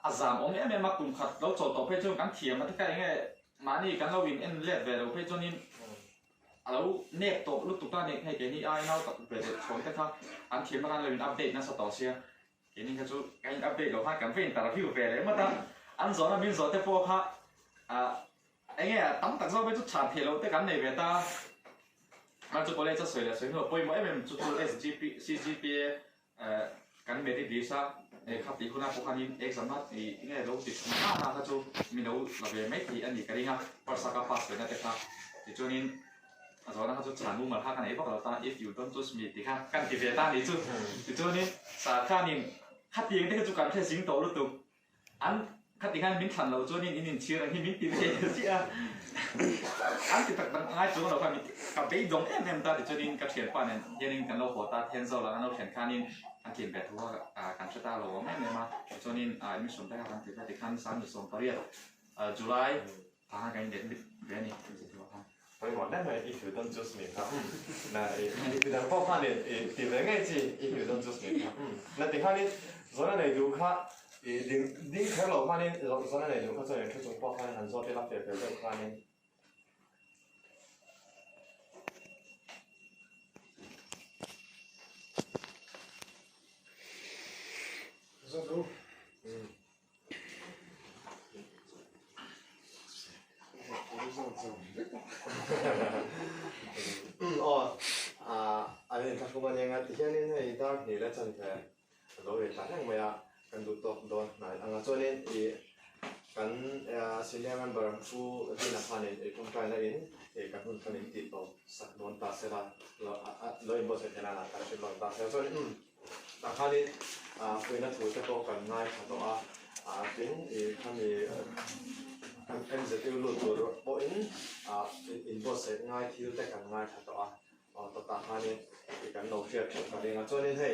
อาจารย์องค์นี้ไม่มาปุ่มขัดเราโจทย์ต่อเพจจนกันเขียนมาที่ใกล้ไงมานี่กันเราวินเอ็นเล็ดเวลเพจจนนี้เราเน็ตตกลุกตุกตาเน็ตให้เกนี่ไอ้เราตัดเบรดชนกันท่าอันเขียนมากันเราวินอัปเดตนั่นสตอเชียเกนี่ก็จะการอัปเดตเราพากันเป็นแต่ละพิวเวลเลยมาตั้งอันสอนมินสอนแต่พวกเขาไอ้เงี้ยตั้งแต่เราไปจุดชาร์จเทเราแต่กันในเวต้ามันจะก็เลยจะสวยเลยสวยหัวปอยมั้ยเป็นจุด SGP CGPA กันเมริดีซ่าครับที่คุณอาพวกนี้เอกสารนั้นเงี้ยเราติดมาหน้าเขาจะมีเราเราไปไม่ที่อันนี้กันเองภาษากับภาษาเนี่ยแต่ครับที่จุดนี้อันสอนเขาจะฉานมุมมาพักกันไอ้พวกเราตา if you don't choose me ที่ครับกันที่เวต้าที่จุดนี้สาขานี้ขัดยังได้ก็จุดการเทสิงโตรู้ตัวอันขัดที่งานมิ้นทันเราจนนี่เชื่ออะไรที่มิ้นตีเลยสิอันที่ตัดง่ายจุดเราความกับไปดงตาที่จนนี่กับเขียนป้าเนี่ยยันกันเราหัวตาเทนโซแล้วกันเราเขียนค่านี่อันเขียนแบบว่าการชัดตาเราไม่มาจนนี่มิชมได้การติดที่ขั้น3 2ปริยัติจุลายทางการเด่นเรียนนี่ไปหมดได้ไหมอีกคือต้องจุดนี้ครับนะคือแต่พอข้าเนี่ยตีเป็นไงจีอีกคือต้องจุดนี้ครับนั่นที่ข้านี่ส่วนไหนดูข้าดิ้งแค่เราข้านี่ส่วนไหนดูข้าส่วนใหญ่คือจงพอข้าหันโซ่ที่รับเปลี่ยนเป็นข้านี่Så du?อันนี้ถ้าคุณมาอย่างงั้นที่นี่ให้ตานี่แล้วจันทร์เราเห็นตาอย่างเมื่อกันดูตัวโดนไหนอันนั้นส่วนนี้กัน senior member ผู้ที่นักพันธ์คนไทยนั่นเองกันคนคนนี้ติดต่อสักโดนตาเสียละเราอินโบเสร็จแล้วนะการเป็นโดนตาเสียส่วนนี้แต่คราวนี้คือนักถูกจะโตกันง่ายค่ะตัวเป็นถ้ามีเอ็นจะติวลุตัวโบอินอินโบเสร็จง่ายที่จะกันง่ายค่ะตัว ต่อตาฮานี่กันนกเชียร์กันเองจนนี่ให้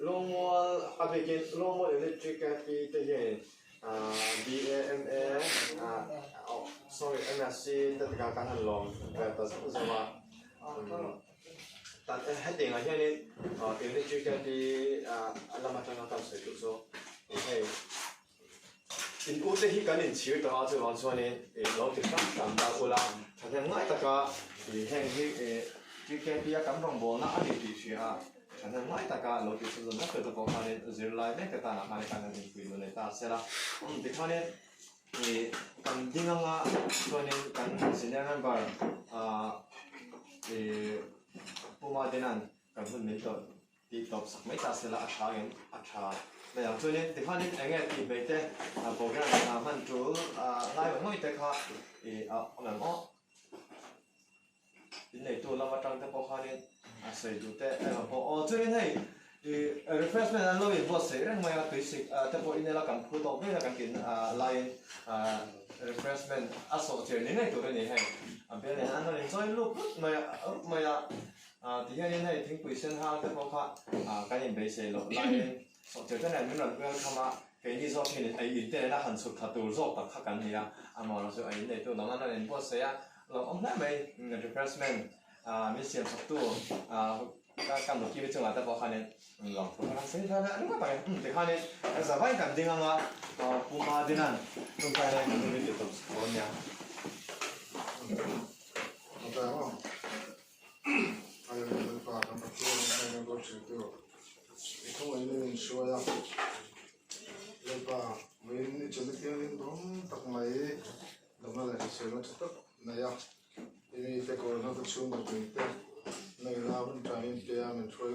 ลงมัวอาไปกินลงมัวอิเล็กทริกปีเตยBAMA sorry MSc แต่การหันลงแต่ตัดสินว่าแต่ให้เด็กอะไรนี่อิเล็กทริกปีอันละมาจังกันสุดสุดให้อินอุตที่กันอินชิวตัวอาจจะวันส่วนนี้เราติดตั้งตามดาวละถ้าอย่างไรแต่ก็แห่งที่ทริกปีกันรองบอลน่ะอันนี้ดีสิฮะฉันไม่ตะการเราที่สุดนักเตะตัวเขาเนี่ยเจอไล่ไม่กระตาหนักการกันคุยมันเลยตาเสียละที่เขาเนี่ยกันดิ้งอ่ะตัวนี้กันสิ่งนั้นบาร์ผู้มาเดินันกันคนนี้ตัวที่ตบสักไม่ตาเสียละอัชาเองอัชาแต่อย่างตัวนี้ที่เขาเนี่ยเองที่ไปเตะโปรแกรมมันจูไล่แบบไม่เตะเขาอะไรก็ที่ในตัวเรามาตั้งแต่พอเขาเนี่ยใส่ดูแต่พอตัวนี้ให้refreshment นั้นเราเป็นบอสเสร็จแล้วไม่เอาตัวสิแต่พออินเนอร์กันพูดต่อไม่กันกินline refreshment อาศัยเจอเนี่ยตัวนี้ให้เป็นเนี่ยอันนั้นจอยลูกไม่ที่ให้เนี่ยทิ้งปุ๋ยเส้นห้าแต่พอเขาการยิงไปเสร็จแล้ว line เจอที่ไหนไม่รู้เรื่องคำว่าแค่นี้ชอบเห็นไอ้อินเตอร์น่ะหันสุดขาตัวชอบตักกันเนี่ยมาเราจะไอ้เนี่ยตัวนั้นเป็นบอสเสียเราได้ไหม refreshment มีเสียงสักตัวการดูที่วิจัยแต่พอเขาเนี่ยลองฟังเสียงแล้วนี่ก็ไปแต่เขาเนี่ยสบายกันจริงอ่ะผู้มาดินันต้องการอะไรกันไม่ติดต่อคนเนี่ยแต่ว่าไอ้เรื่องปากทำประตูในการก็ชื่อตัวอีกคนนึงช่วยอ่ะเรื่องปากวันนี้จะเลี้ยงน้องตักไหนดำอะไรเสียงจะตักไหนอ่ะมีแต่ก่อนเราจะช่วยกันเป็นแต่ในเราเป็นใจเดียมันช่วย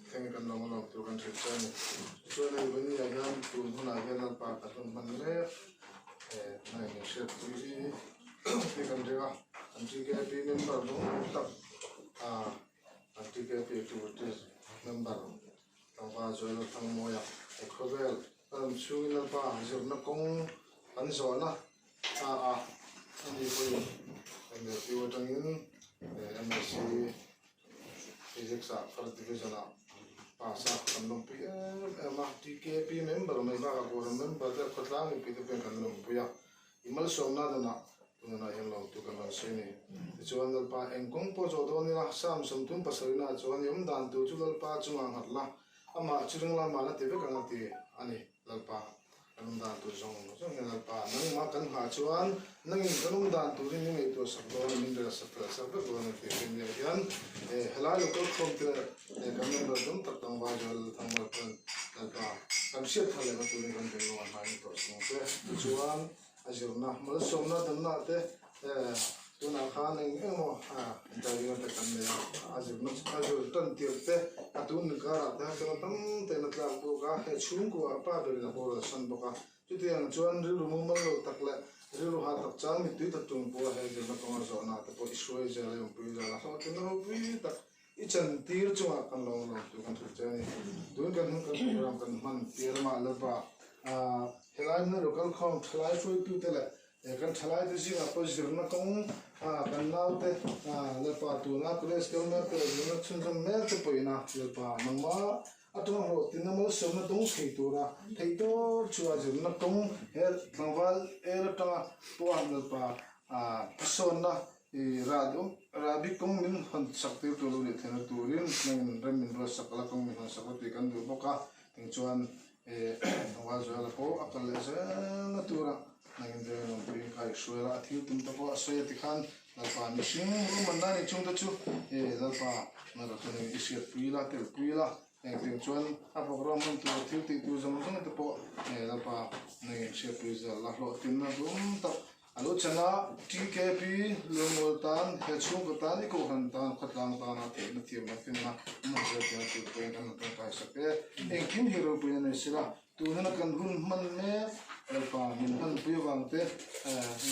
แข่งกันลงมาตัวกันเฉยๆช่วยในวันนี้อย่างตัวคนไหนกันเราปากกันมันเล็กในเชื่อที่ที่กันเดียวอันที่แกปีนึงแบบนู้นตักอันที่แกปีตัวที่นั่นแบบตั้งว่าช่วยเราทั้งมวยไอ้คนเวลช่วยเราปากจะนักกงอันสอนนะอันนี้คุยอันนี้ที่ว่าจังยินMSc Physics first division pasa kan lom pi TKP member mai ba ko member der khatlang pi te pen kan lom pu ya imal somna dana tuna yan lo tu kan se ni chuan dal pa engkong po jo do ni la sam som tum pasarina chuan yom dan tu chu dal pa chungang hatla ama chirung la ma na te be kan ti ani dal pa kanum dan tu jong jong dal pa nang ma kan ha chuan nang kanum dan tu ni ngai tu sak do min der sak sak be ko na ti ni yan helai lo ko kom te kan member dum tak tang ba jol thang ma kan dal pa kan siat thale ka tu ni kan te lo ma ni to so te chuan ajur na mal som na dam na te tu na kha ning emo dai na te kan ne ajur tan ti te atun ka ra ta ka tam te na tlang bu ka he chung ko pa be na bo san bo ka tu te ang chuan ri lu mo lo tak le ri lu ha tak chang mi tu ta tung bo he je na ko zo na te po isoi je le pu ja la so te na ro pi tak i chan tir chunga kan lo tu kan thu cha ni tu kan program kan man tir ma la ba helai na local com thlai foi tu te le kan thlai de jing a po jir na kong kan nau te le pa tu na kres kel na te na chun chun me te po ina le pa mang ma atong ro tin na mo so na dong thei tu ra thei to chua jir na kong he thangwal er ta po an le pa son na rabi kong min han sakti tu lu ni thena turin nang ram min ro sakala kong min han sakati kan du boka ting chuan wa zo la po akal le se na tura nang de no pin kai suela thi tum ta po se ti khan la pa ni sing ru man na ni chung ta chu la pa na ra ni isiat puila tel puila ting chuan a program man tu thi ti tu zam zam ta po la pa ni isiat puila la lo tin na dum ta alo chana TKP lomoltan hechung katan ko hantan khatlang ta na te na thiam na fin na ma je te tu pe kan ta kai sakte engkim hero pu ne sila tu na kan hun man me alpa min han pu wang te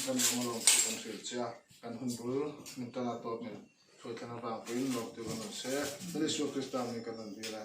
kan molong kan sel cha kan hun bul min ta na to min so ta na ba pu in lo tu kan se le so kristan ni kan dira